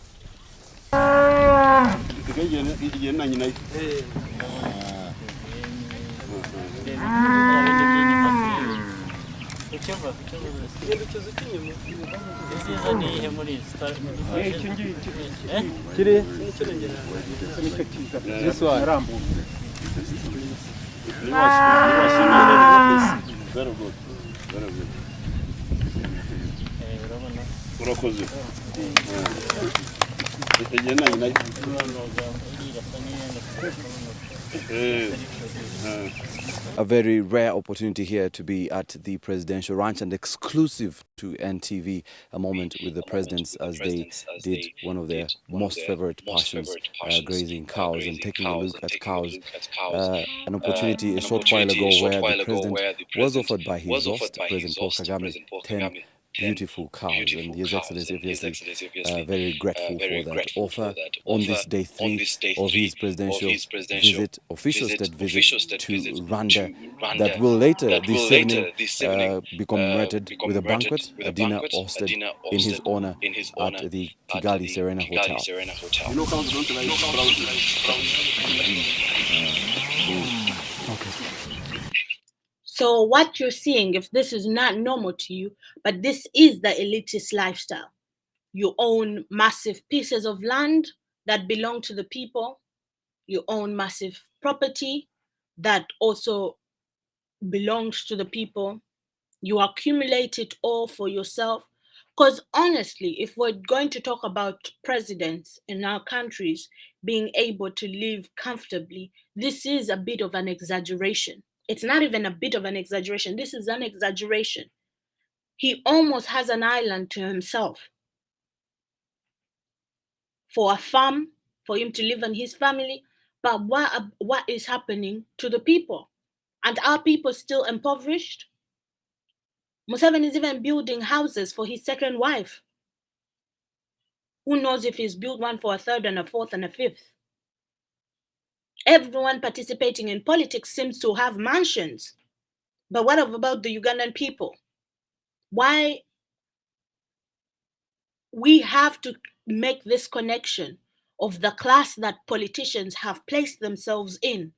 This one. Very good. Very good. Urakoze. A very rare opportunity here to be at the presidential ranch and exclusive to NTV, a moment with the presidents as they did one of their most favorite passions, grazing cows and taking a look at cows. An opportunity a short while ago where the president was offered by his host, President Paul Kagame, 10 beautiful cows, and His Excellency obviously very grateful for that offer on this day 3 of his presidential visit, official state visit to Rwanda, that will later this evening be commemorated with a banquet, a dinner hosted in his honor at the Kigali Serena Hotel. So what you're seeing, if this is not normal to you, but this is the elitist lifestyle. You own massive pieces of land that belong to the people. You own massive property that also belongs to the people. You accumulate it all for yourself. Because honestly, if we're going to talk about presidents in our countries being able to live comfortably, this is a bit of an exaggeration. It's not even a bit of an exaggeration. This is an exaggeration. He almost has an island to himself. For a farm, for him to live and his family. But what is happening to the people? And are people still impoverished? Museveni is even building houses for his second wife. Who knows if he's built one for a third and a fourth and a fifth? Everyone participating in politics seems to have mansions. But what about the Ugandan people? Why we have to make this connection of the class that politicians have placed themselves in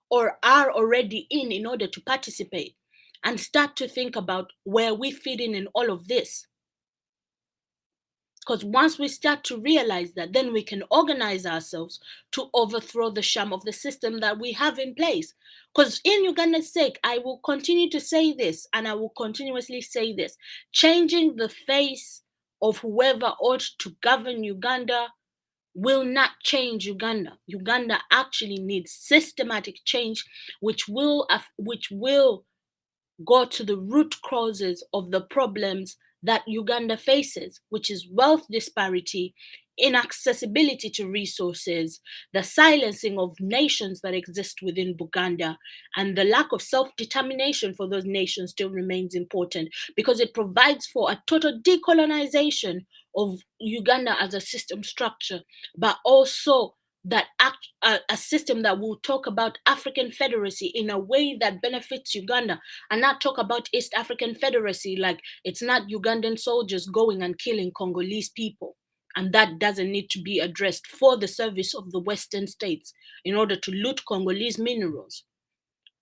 or are already in order to participate, and start to think about where we fit in all of this. Because once we start to realize that, then we can organize ourselves to overthrow the sham of the system that we have in place. Because in Uganda's sake, I will continue to say this, and I will continuously say this. Changing the face of whoever ought to govern Uganda will not change Uganda. Uganda actually needs systematic change, which will go to the root causes of the problems that Uganda faces, which is wealth disparity, inaccessibility to resources, the silencing of nations that exist within Buganda, and the lack of self-determination for those nations still remains important, because it provides for a total decolonization of Uganda as a system structure, but also that a system that will talk about African Federacy in a way that benefits Uganda, and not talk about East African Federacy like it's not Ugandan soldiers going and killing Congolese people. And that doesn't need to be addressed for the service of the Western states in order to loot Congolese minerals.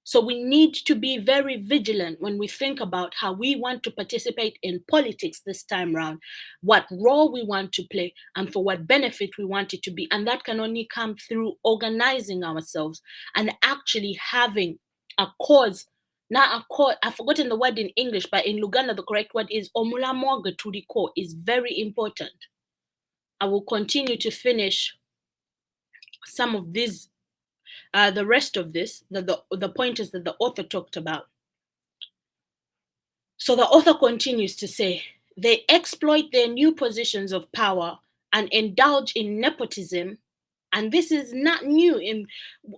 So we need to be very vigilant when we think about how we want to participate in politics this time around, what role we want to play, and for what benefit we want it to be. And that can only come through organizing ourselves and actually having a cause. Not a cause, I've forgotten the word in English, but in Luganda, the correct word is omulamoga turiko, is very important. I will continue to finish some of these the rest of this, the pointers that the author talked about. So the author continues to say, they exploit their new positions of power and indulge in nepotism. And this is not new.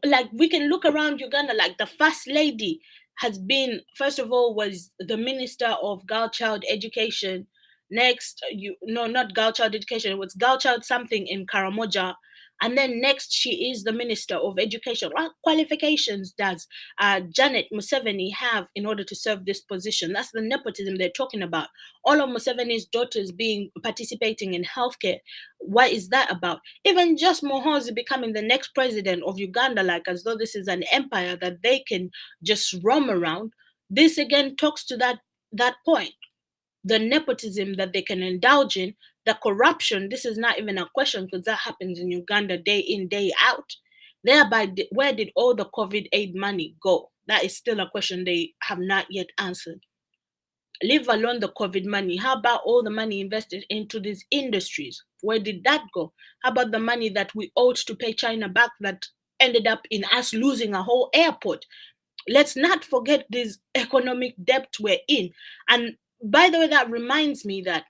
Like, we can look around Uganda, like the first lady has been, first of all, was the Minister of Girl Child Education. Next, not Girl Child Education, it was Girl Child something in Karamoja. And then next, she is the Minister of Education. What qualifications does Janet Museveni have in order to serve this position? That's the nepotism they're talking about. All of Museveni's daughters participating in healthcare. What is that about? Even just Muhoozi becoming the next president of Uganda, like as though this is an empire that they can just roam around. This again talks to that that point. The nepotism that they can indulge in, the corruption, this is not even a question because that happens in Uganda day in, day out. Thereby, where did all the COVID aid money go? That is still a question they have not yet answered. Leave alone the COVID money. How about all the money invested into these industries? Where did that go? How about the money that we owed to pay China back that ended up in us losing a whole airport? Let's not forget this economic debt we're in. And by the way, that reminds me that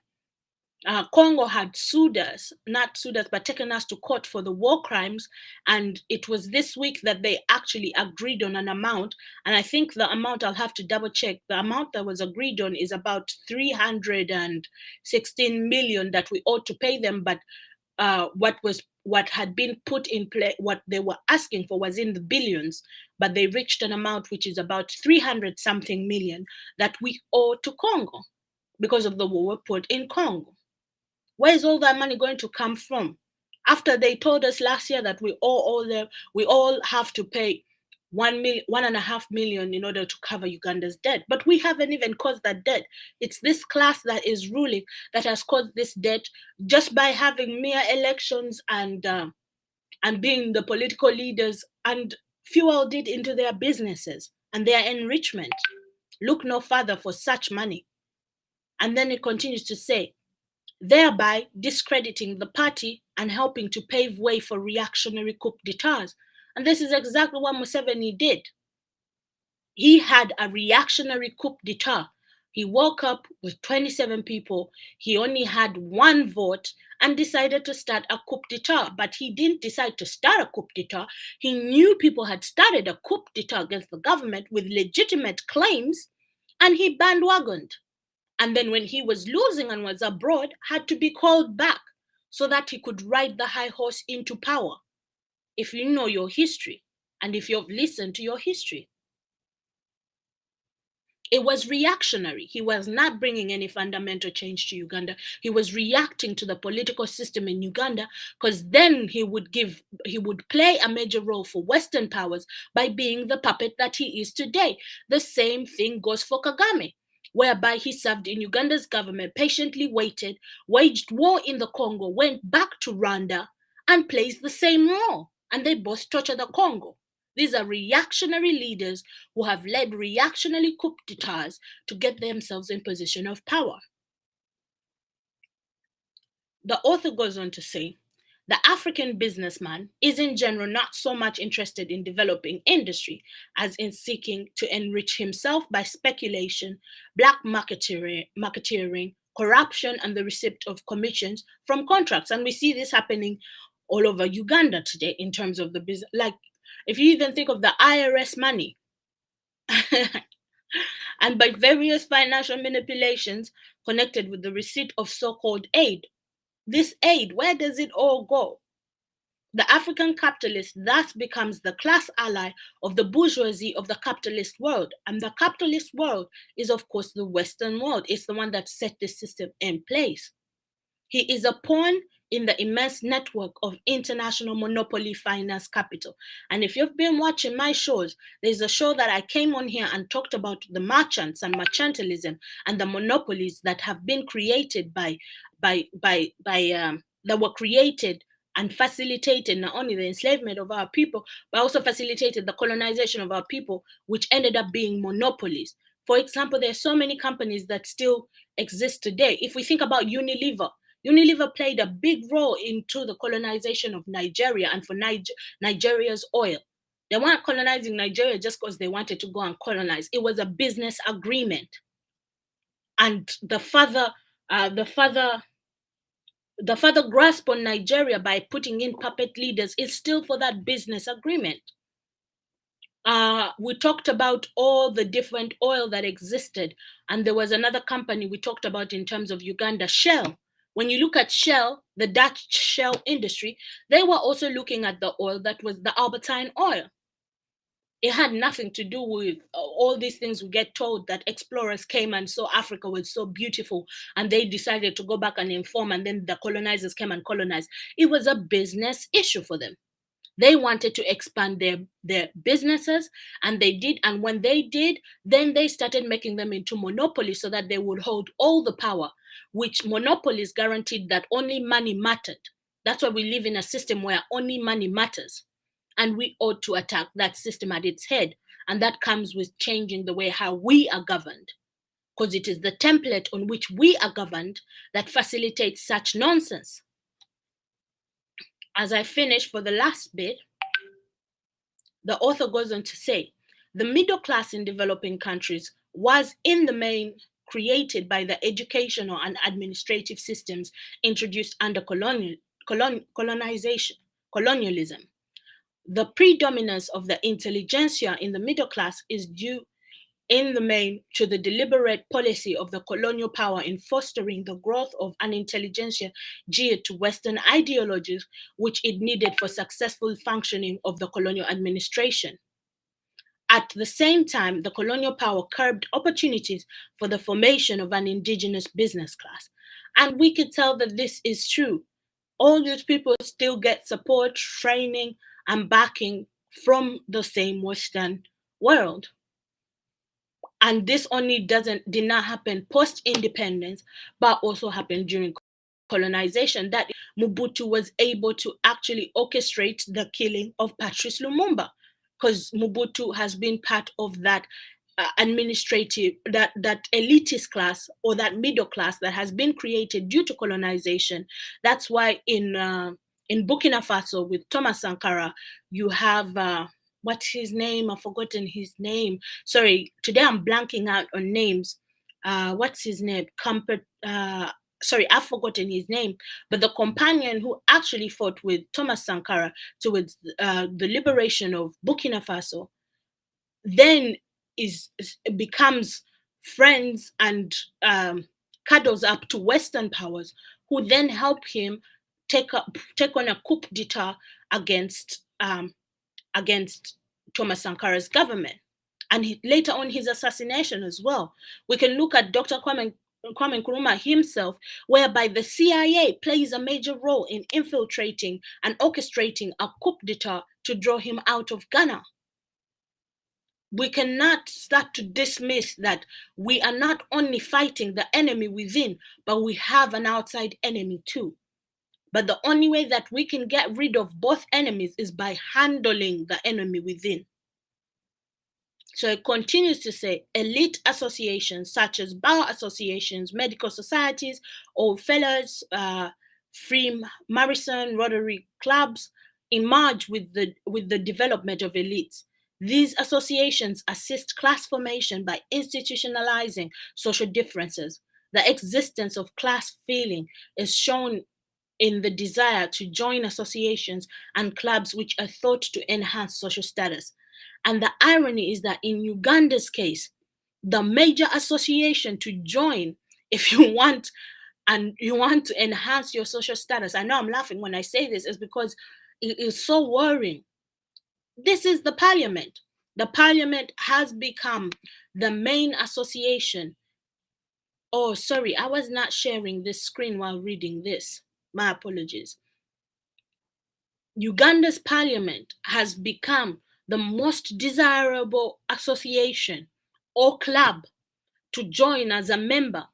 Congo had sued us, not sued us, but taken us to court for the war crimes. And it was this week that they actually agreed on an amount. And I think the amount, I'll have to double check, the amount that was agreed on is about 316 million that we ought to pay them. But what had been put in play, what they were asking for was in the billions, but they reached an amount which is about 300 something million that we owe to Congo because of the war we put in Congo. Where is all that money going to come from? After they told us last year that we all have to pay 1.5 million in order to cover Uganda's debt, but we haven't even caused that debt. It's this class that is ruling that has caused this debt just by having mere elections and being the political leaders and fueled it into their businesses and their enrichment. Look no further for such money. And then it continues to say, thereby discrediting the party and helping to pave way for reactionary coup d'etats. And this is exactly what Museveni did. He had a reactionary coup d'etat. He woke up with 27 people. He only had one vote and decided to start a coup d'etat. But he didn't decide to start a coup d'etat. He knew people had started a coup d'etat against the government with legitimate claims, and he bandwagoned. And then when he was losing and was abroad, had to be called back so that he could ride the high horse into power. If you know your history and if you've listened to your history, it was reactionary. He was not bringing any fundamental change to Uganda. He was reacting to the political system in Uganda, because then he would play a major role for Western powers by being the puppet that he is today. The same thing goes for Kagame, whereby he served in Uganda's government, patiently waited, waged war in the Congo, went back to Rwanda, and plays the same role. And they both torture the Congo. These are reactionary leaders who have led reactionary coup d'etats to get themselves in position of power. The author goes on to say, the African businessman is in general not so much interested in developing industry as in seeking to enrich himself by speculation, black marketeering, corruption, and the receipt of commissions from contracts. And we see this happening all over Uganda today in terms of the business. Like, if you even think of the IRS money, and by various financial manipulations connected with the receipt of so-called aid. This aid, where does it all go? The African capitalist thus becomes the class ally of the bourgeoisie of the capitalist world. And the capitalist world is, of course, the Western world. It's the one that set this system in place. He is a pawn in the immense network of international monopoly finance capital. And if you've been watching my shows, there's a show that I came on here and talked about the merchants and mercantilism and the monopolies that have been created that were created and facilitated not only the enslavement of our people, but also facilitated the colonization of our people, which ended up being monopolies. For example, there are so many companies that still exist today. If we think about Unilever played a big role into the colonization of Nigeria and for Nigeria's oil. They weren't colonizing Nigeria just because they wanted to go and colonize. It was a business agreement. And the father grasp on Nigeria by putting in puppet leaders is still for that business agreement. We talked about all the different oil that existed. And there was another company we talked about in terms of Uganda, Shell. When you look at Shell, the Dutch Shell industry, they were also looking at the oil that was the Albertine oil. It had nothing to do with all these things we get told that explorers came and saw Africa was so beautiful and they decided to go back and inform, and then the colonizers came and colonized. It was a business issue for them. They wanted to expand their businesses, and they did. And when they did, then they started making them into monopolies so that they would hold all the power, which monopolies guaranteed that only money mattered. That's why we live in a system where only money matters. And we ought to attack that system at its head. And that comes with changing the way how we are governed, because it is the template on which we are governed that facilitates such nonsense. As I finish for the last bit, the author goes on to say, the middle class in developing countries was in the main created by the educational and administrative systems introduced under colonization, colonialism. The predominance of the intelligentsia in the middle class is due in the main to the deliberate policy of the colonial power in fostering the growth of an intelligentsia geared to Western ideologies, which it needed for successful functioning of the colonial administration. At the same time, the colonial power curbed opportunities for the formation of an indigenous business class. And we could tell that this is true. All these people still get support, training, and backing from the same Western world. And this only did not happen post-independence, but also happened during colonization, that Mobutu was able to actually orchestrate the killing of Patrice Lumumba, because Mobutu has been part of that administrative, that elitist class or that middle class that has been created due to colonization. That's why in Burkina Faso with Thomas Sankara, you have what's his name? I've forgotten his name. Sorry, today I'm blanking out on names. What's his name? Sorry, I've forgotten his name. But the companion who actually fought with Thomas Sankara towards the liberation of Burkina Faso, then becomes friends and cuddles up to Western powers, who then help him take on a coup d'etat against Thomas Sankara's government, and later on his assassination as well. We can look at Dr. Kwame Nkrumah himself, whereby the CIA plays a major role in infiltrating and orchestrating a coup d'etat to draw him out of Ghana. We cannot start to dismiss that we are not only fighting the enemy within, but we have an outside enemy too. But the only way that we can get rid of both enemies is by handling the enemy within. So it continues to say, elite associations such as bar associations, medical societies, Old Fellows, Freemason, Rotary clubs emerge with the development of elites. These associations assist class formation by institutionalizing social differences. The existence of class feeling is shown in the desire to join associations and clubs which are thought to enhance social status. And the irony is that in Uganda's case, the major association to join, if you want to enhance your social status, I know I'm laughing when I say this, is because it is so worrying. This is the parliament. The parliament has become the main association. Oh, sorry, I was not sharing this screen while reading this. My apologies. Uganda's parliament has become the most desirable association or club to join as a member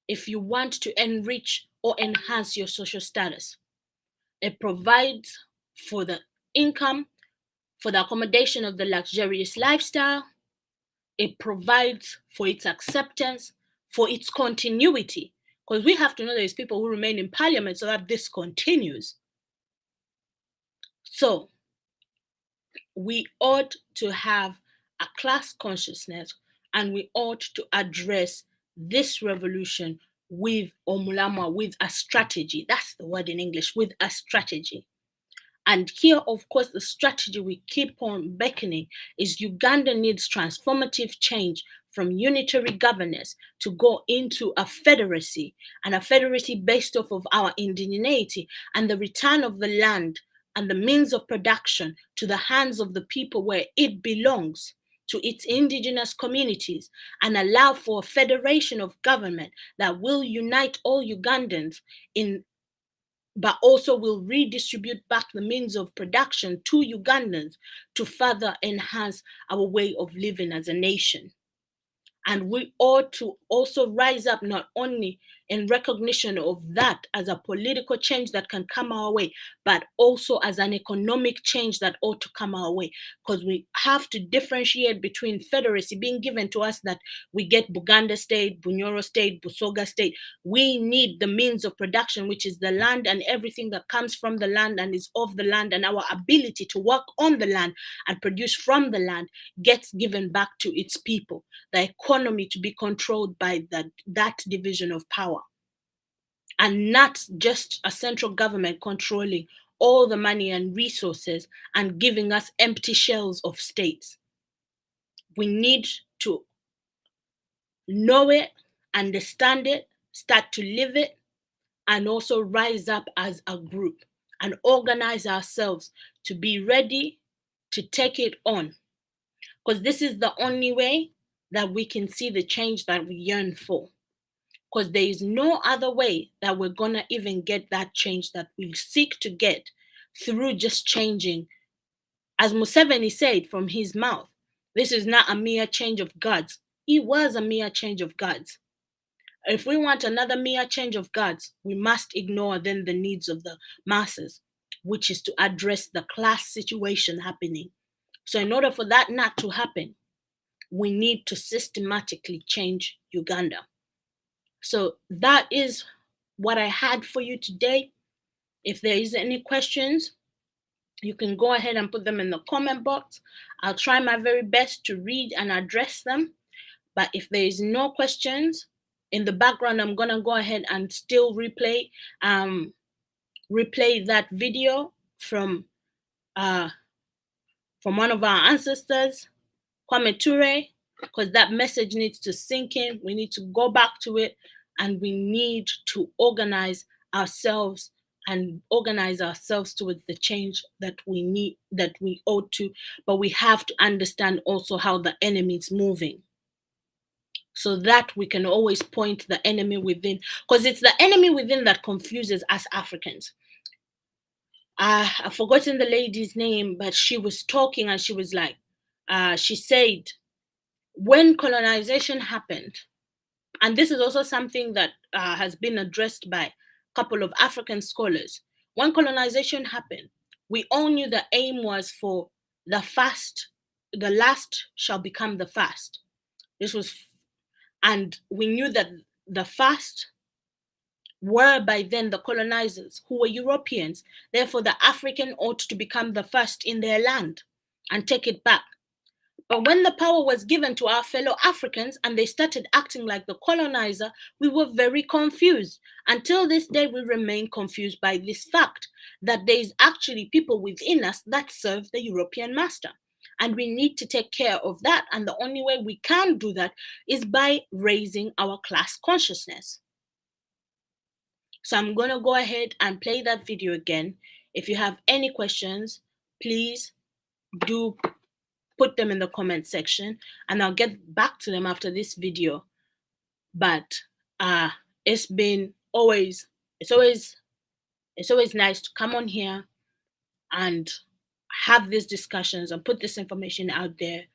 if you want to enrich or enhance your social status. It provides for the income, for the accommodation of the luxurious lifestyle. It provides for its acceptance, for its continuity, because we have to know there's people who remain in parliament so that this continues. So we ought to have a class consciousness, and we ought to address this revolution with Omulama, with a strategy. That's the word in English, with a strategy. And here, of course, the strategy we keep on beckoning is Uganda needs transformative change from unitary governance to go into a federacy, and a federacy based off of our indigeneity and the return of the land and the means of production to the hands of the people where it belongs, to its indigenous communities, and allow for a federation of government that will unite all Ugandans in but also will redistribute back the means of production to Ugandans to further enhance our way of living as a nation. And we ought to also rise up not only in recognition of that as a political change that can come our way, but also as an economic change that ought to come our way. Because we have to differentiate between federacy being given to us that we get Buganda State, Bunyoro State, Busoga State. We need the means of production, which is the land and everything that comes from the land and is of the land, and our ability to work on the land and produce from the land gets given back to its people. The economy to be controlled by that division of power, and not just a central government controlling all the money and resources and giving us empty shells of states. We need to know it, understand it, start to live it, and also rise up as a group and organize ourselves to be ready to take it on. Because this is the only way that we can see the change that we yearn for. Because there is no other way that we're going to even get that change that we seek to get through just changing. As Museveni said from his mouth, this is not a mere change of guards. It was a mere change of guards. If we want another mere change of guards, we must ignore then the needs of the masses, which is to address the class situation happening. So in order for that not to happen, we need to systematically change Uganda. So that is what I had for you today. If there is any questions, you can go ahead and put them in the comment box. I'll try my very best to read and address them. But if there is no questions, in the background, I'm gonna go ahead and still replay that video from one of our ancestors, Kwame Ture, because that message needs to sink in. We need to go back to it, and we need to organize ourselves towards the change that we need, that we ought to. But we have to understand also how the enemy is moving, so that we can always point the enemy within, because it's the enemy within that confuses us Africans. I've forgotten the lady's name, but she was talking and she was like, she said, when colonization happened, and this is also something that has been addressed by a couple of African scholars, when colonization happened, we all knew the aim was for the last shall become the first. And we knew that the first were by then the colonizers, who were Europeans. Therefore, the African ought to become the first in their land and take it back. But when the power was given to our fellow Africans and they started acting like the colonizer, we were very confused. Until this day, we remain confused by this fact that there is actually people within us that serve the European master. And we need to take care of that. And the only way we can do that is by raising our class consciousness. So I'm going to go ahead and play that video again. If you have any questions, please do put them in the comment section, and I'll get back to them after this video. But it's always nice to come on here and have these discussions and put this information out there,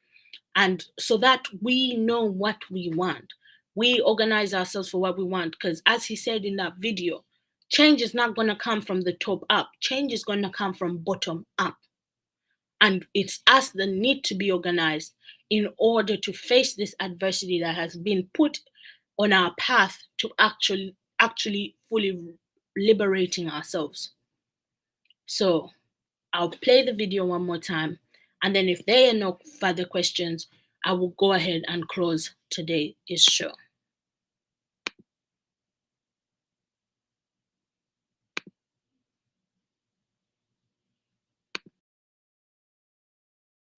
and so that we know what we want. We organize ourselves for what we want, because as he said in that video, change is not going to come from the top up. Change is going to come from bottom up. And it's us that need to be organized in order to face this adversity that has been put on our path to actually fully liberating ourselves. So I'll play the video one more time, and then if there are no further questions, I will go ahead and close today's show.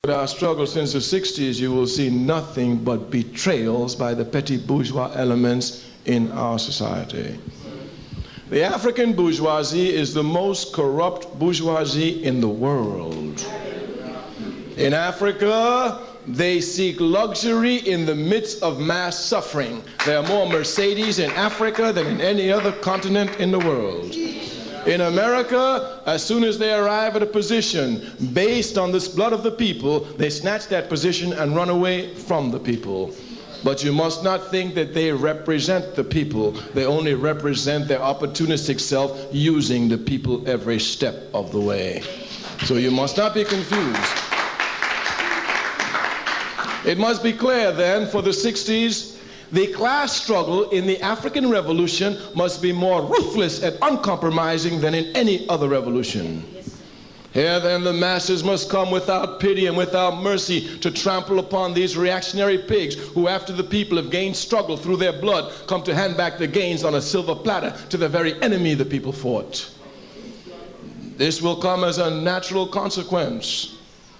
With our struggle since the 60s, you will see nothing but betrayals by the petty bourgeois elements in our society. The African bourgeoisie is the most corrupt bourgeoisie in the world. In Africa, they seek luxury in the midst of mass suffering. There are more Mercedes in Africa than in any other continent in the world. In America, as soon as they arrive at a position based on this blood of the people, they snatch that position and run away from the people. But you must not think that they represent the people. They only represent their opportunistic self, using the people every step of the way. So you must not be confused. It must be clear then, for the 60s, the class struggle in the African Revolution must be more ruthless and uncompromising than in any other revolution. Here then the masses must come without pity and without mercy to trample upon these reactionary pigs who, after the people have gained struggle through their blood, come to hand back the gains on a silver platter to the very enemy the people fought. This will come as a natural consequence.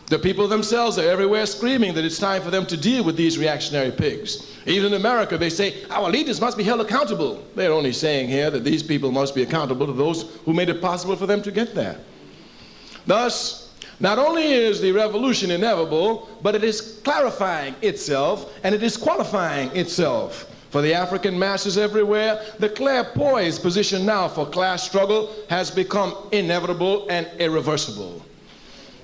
The people themselves are everywhere screaming that it's time for them to deal with these reactionary pigs. Even in America, they say, our leaders must be held accountable. They're only saying here that these people must be accountable to those who made it possible for them to get there. Thus, not only is the revolution inevitable, but it is clarifying itself and it is qualifying itself. For the African masses everywhere, the clairpoise position now for class struggle has become inevitable and irreversible.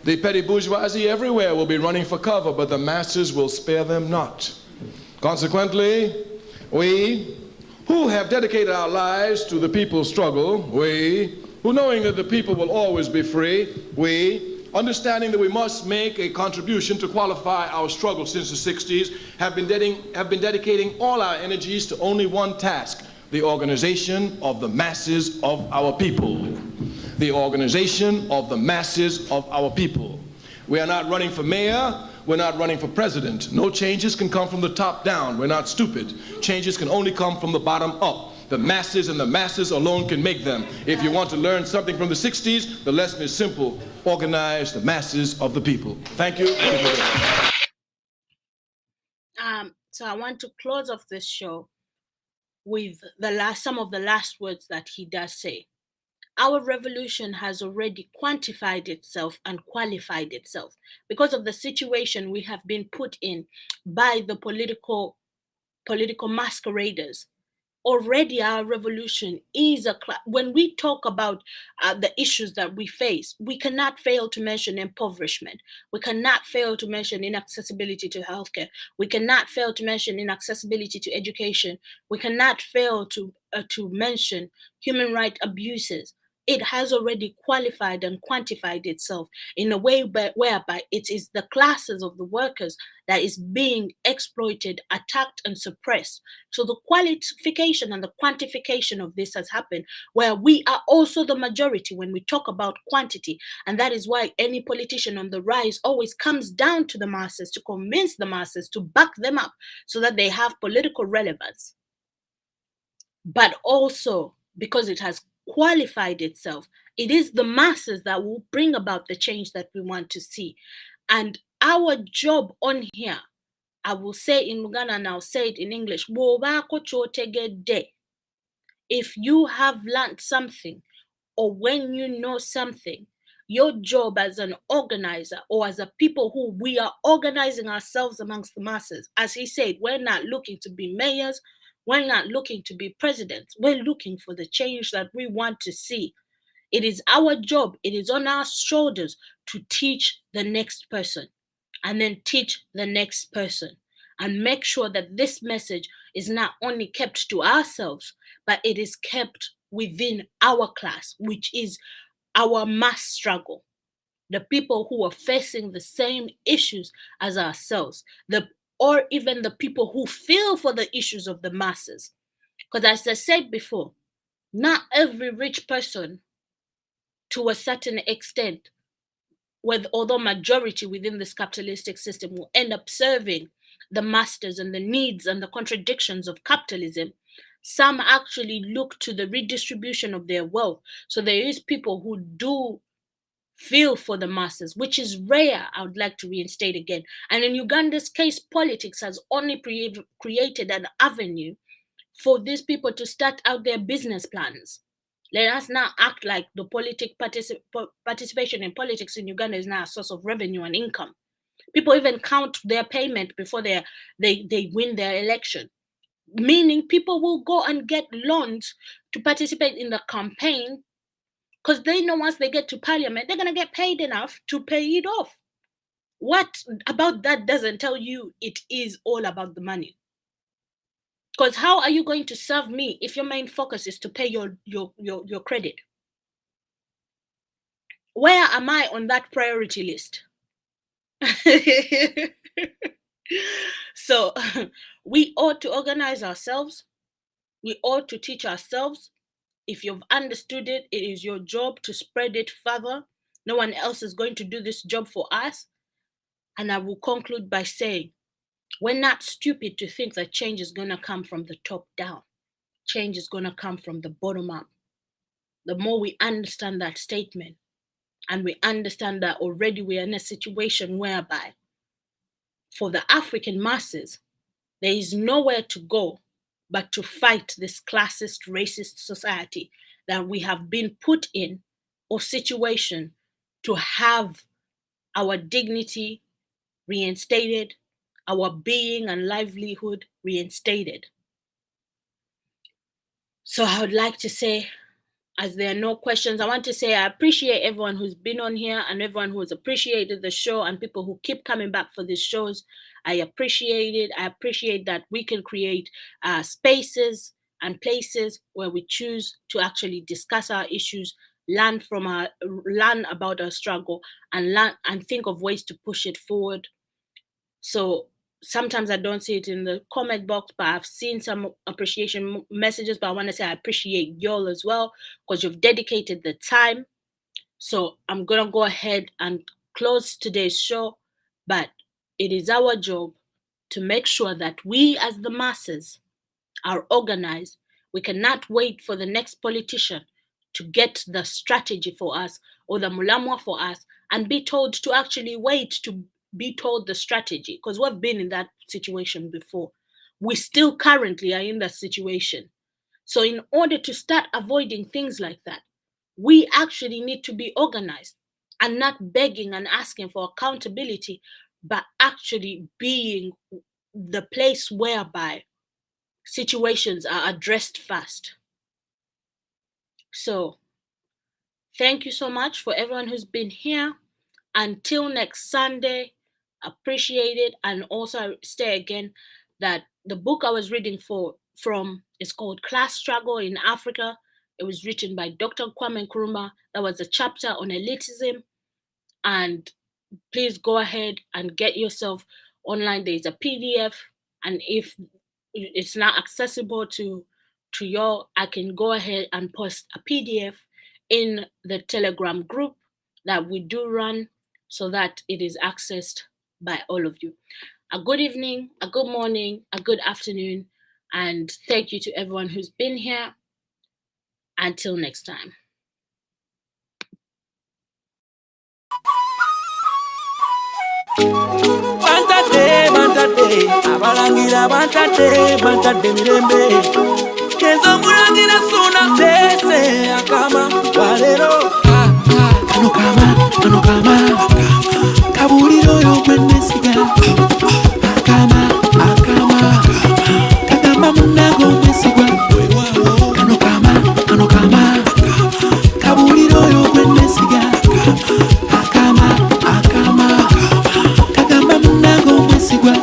The petty bourgeoisie everywhere will be running for cover, but the masses will spare them not. Consequently, we who have dedicated our lives to the people's struggle, we who, knowing that the people will always be free, we, understanding that we must make a contribution to qualify our struggle since the 60s, have been dedicating all our energies to only one task: the organization of the masses of our people. The organization of the masses of our people. We are not running for mayor, we're not running for president. No changes can come from the top down. We're not stupid. Changes can only come from the bottom up. The masses and the masses alone can make them. If you want to learn something from the 60s, the lesson is simple: organize the masses of the people. Thank you. So I want to close off this show with some of the last words that he does say. Our revolution has already quantified itself and qualified itself because of the situation we have been put in by the political masqueraders. Already our revolution is when we talk about the issues that we face, we cannot fail to mention impoverishment. We cannot fail to mention inaccessibility to healthcare. We cannot fail to mention inaccessibility to education. We cannot fail to mention human rights abuses. It has already qualified and quantified itself in a way whereby it is the classes of the workers that is being exploited, attacked, and suppressed. So the qualification and the quantification of this has happened, where we are also the majority when we talk about quantity. And that is why any politician on the rise always comes down to the masses to convince the masses to back them up so that they have political relevance. But also, because it has qualified itself, it is the masses that will bring about the change that we want to see. And our job on here, I will say in Luganda and I'll say it in English: if you have learned something, or when you know something, your job as an organizer or as a people who we are organizing ourselves amongst the masses, as he said, we're not looking to be mayors, we're not looking to be presidents. We're looking for the change that we want to see. It is our job, it is on our shoulders to teach the next person and then teach the next person and make sure that this message is not only kept to ourselves, but it is kept within our class, which is our mass struggle. The people who are facing the same issues as ourselves, or even the people who feel for the issues of the masses. Because as I said before, not every rich person, to a certain extent, although majority within this capitalistic system, will end up serving the masters and the needs and the contradictions of capitalism. Some actually look to the redistribution of their wealth. So there is people who do feel for the masses, which is rare, I would like to reinstate again. And in Uganda's case, politics has only created an avenue for these people to start out their business plans. Let us not act like the participation in politics in Uganda is now a source of revenue and income. People even count their payment before they win their election. Meaning people will go and get loans to participate in the campaign Because they know once they get to parliament, they're going to get paid enough to pay it off. What about that doesn't tell you it is all about the money? Because how are you going to serve me if your main focus is to pay your credit? Where am I on that priority list? So we ought to organize ourselves. We ought to teach ourselves. If you've understood it, it is your job to spread it further. No one else is going to do this job for us. And I will conclude by saying, we're not stupid to think that change is going to come from the top down. Change is going to come from the bottom up. The more we understand that statement, and we understand that already we are in a situation whereby for the African masses, there is nowhere to go but to fight this classist, racist society that we have been put in, or situation to have our dignity reinstated, our being and livelihood reinstated. So I would like to say, as there are no questions, I want to say I appreciate everyone who's been on here and everyone who has appreciated the show and people who keep coming back for these shows. I appreciate it. I appreciate that we can create spaces and places where we choose to actually discuss our issues, learn about our struggle, and think of ways to push it forward. So sometimes I don't see it in the comment box, but I've seen some appreciation messages. But I want to say I appreciate y'all as well, because you've dedicated the time. So I'm going to go ahead and close today's show. But it is our job to make sure that we as the masses are organized. We cannot wait for the next politician to get the strategy for us or the mulamwa for us and be told to actually wait to be told the strategy, because we've been in that situation before. We still currently are in that situation. So in order to start avoiding things like that, we actually need to be organized and not begging and asking for accountability, but actually being the place whereby situations are addressed fast. So thank you so much for everyone who's been here. Until next Sunday, appreciate it. And also say again that the book I was reading from is called Class Struggle in Africa. It was written by Dr. Kwame Nkrumah. That was a chapter on elitism. And please go ahead and get yourself online. There's a PDF. And if it's not accessible to y'all, I can go ahead and post a PDF in the Telegram group that we do run, so that it is accessed by all of you. A good evening, a good morning, a good afternoon, and thank you to everyone who's been here. Until next time. Abalangira bantade mirembe Kezo mulangira suna tese akama walero Kano kama Kabuliro yo kwenesiga Akama Kagamba munago mesigwa Kano kama Kabuliro yo kwenesiga Akama Kagamba munago mesigwa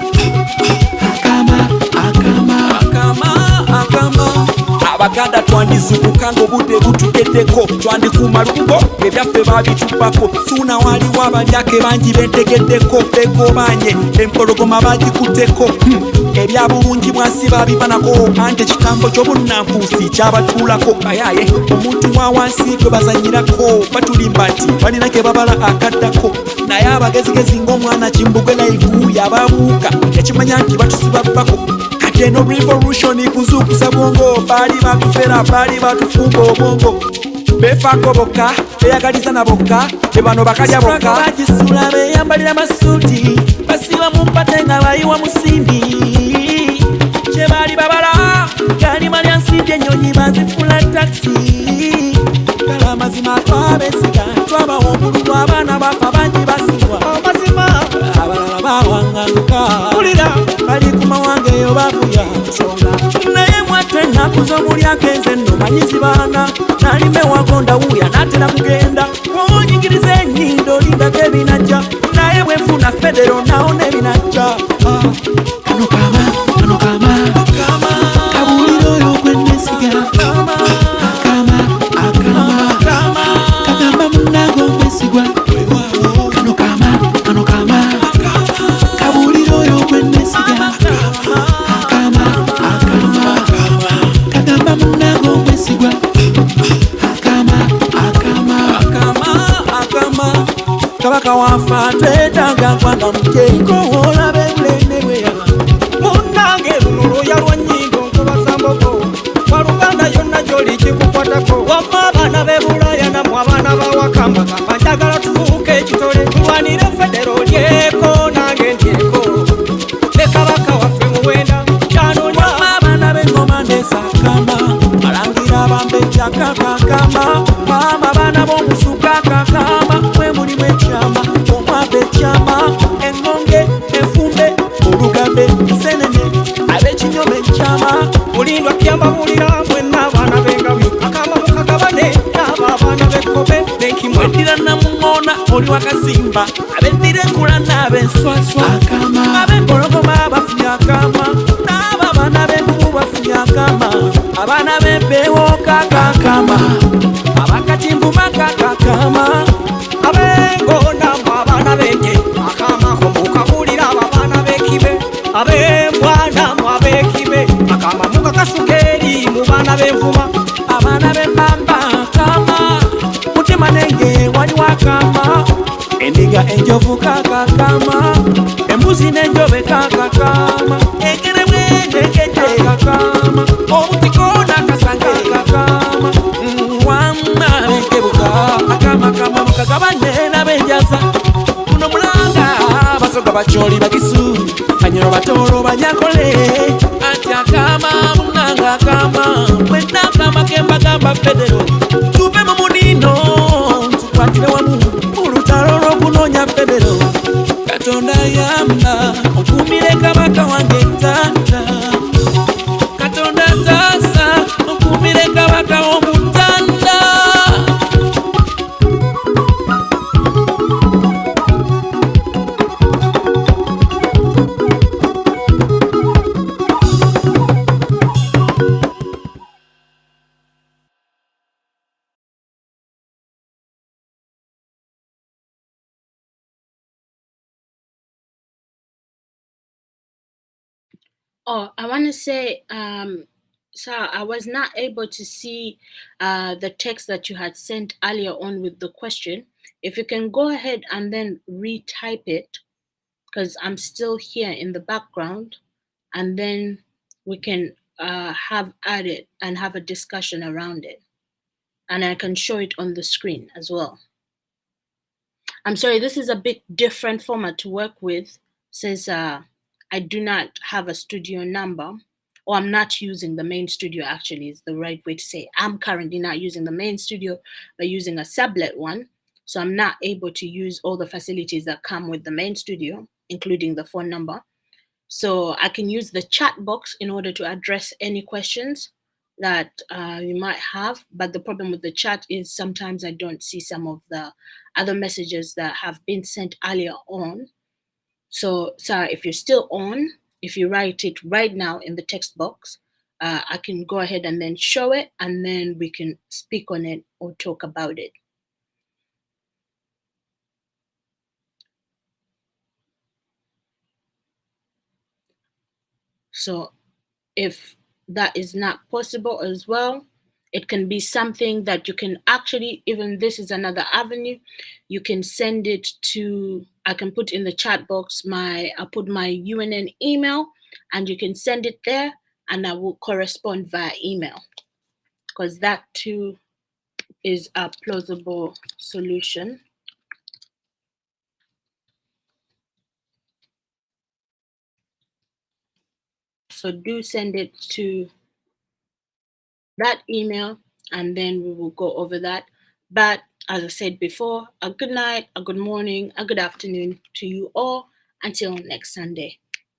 Abaganda twandizunguka ng'obudde butugeddeko twandikuma lugo ebyaffe babitupako suuna waliwo abalyake bangi bentegeddeko begobanye empologoma bagikutteko ebyabulungi mwansi babivanako anti ekitambo ky'obunnanfuusi kyabatuulako ayaye omuntu wa wansi gwe bazanyirako batulimba nti balina ke babala akaddako naye abagezigezi ng'omwana kimbugwe laivu yababuuka ekimanya nti batusibavako Keno revolution kuzukusa bongo bali batufera bali batufumba obongo befako boka beyagaliza na boka ebano bakalya boka bajisula beyambalira masuti basiba mu patenga bayiwa musimbi che bali babala kali mali ansibye nyonyi bazifula taxi kala mazima twabesiga twaba ombulu abana bafa bangi basigwa mazima abalala bawangaluka ulira bali kuma wange yo bavuya nsonga naye mwate ennaku z'omuli agenze nno manyizi baana nalime wagonda wuya n'atera kugenda wonyigiriza ennyindo lindako ebinajja naye bwenfuna federo nawo n'ebinajja kano kama kabulira oyo gwennesiga akama kagamba munnange omwesigwa kano kama kabulira oyo gwennesiga akama kagamba munnange omwesigwa akama kabaka wafa twetaaga kwanga mujeiko olabe bulende bweya munnange luno lwoya lwa nnyindo nkubasamboko waluganda yonna gyoli kikukwatako wamma abaana b'ebulaya namwe abaana bawakamba kamba njagala tufuuke ekitole tulwanire federo lyeko nange ndyeko ne kabaka waffe muwenda kyanonya wamma abaana b'engoma ndesakamba alangira bambejja kakakamba maama abaana b'omusuka kakamba mwe mulimu ekyama omwava ekyama engonge enfumbe olugambe senene ab'ekinyoma ekyama mulindwa kyambabulira mwenna abaana b'engabi akamba mukagabane n'abo abaana b'ekkobe n'enkimwendira namuŋŋoona oli wakasimba ab'eddira enkula n'ab'enswaswa ab'empologoma bafunye akama n'abo abaana b'enkubu bafunye akama abaana b'empeewo kakakama abakatimbuma kakakama ab'engona mu abaana b'ente akama komukabulira abo abaana b'ekibe ab'embwana mu ab'ekibe akama mukakasuka eri mu baana b'envuma abaana b'emmamba akama mutima nenge waliwo akama endiga enjovu kakakama embuzi n'enjobe kakakama engerebwe n'enkejje kakakama obutiko n'akasange kakakama wamma b'enkebuka akama mukagabane n'ab'enjaza kuno mulanga basoga bakyoli bagisu banyero batolo banyakole ati akama munanga akama mwenna akama kembagamba federo tuve mu munino tukwatire wamu olutalo lw'okunoonya federo katonda yamba okumire kabaka wange tata katonda tasa okumire kabaka w'omutanda. Oh, I want to say, so I was not able to see the text that you had sent earlier on with the question. If you can go ahead and then retype it, because I'm still here in the background, and then we can have at it and have a discussion around it. And I can show it on the screen as well. I'm sorry, this is a bit different format to work with since I do not have a studio number, or I'm not using the main studio, actually is the right way to say. I'm currently not using the main studio, but using a sublet one. So I'm not able to use all the facilities that come with the main studio, including the phone number. So I can use the chat box in order to address any questions that you might have. But the problem with the chat is sometimes I don't see some of the other messages that have been sent earlier on. So if you're still on, if you write it right now in the text box, I can go ahead and then show it, and then we can speak on it or talk about it. So if that is not possible as well, it can be something that you can actually, even this is another avenue, you can send it to, I can put in the chat box, I'll put my UNN email, and you can send it there, and I will correspond via email, because that too is a plausible solution. So do send it to that email, and then we will go over that. But as I said before, a good night, a good morning, a good afternoon to you all until next Sunday.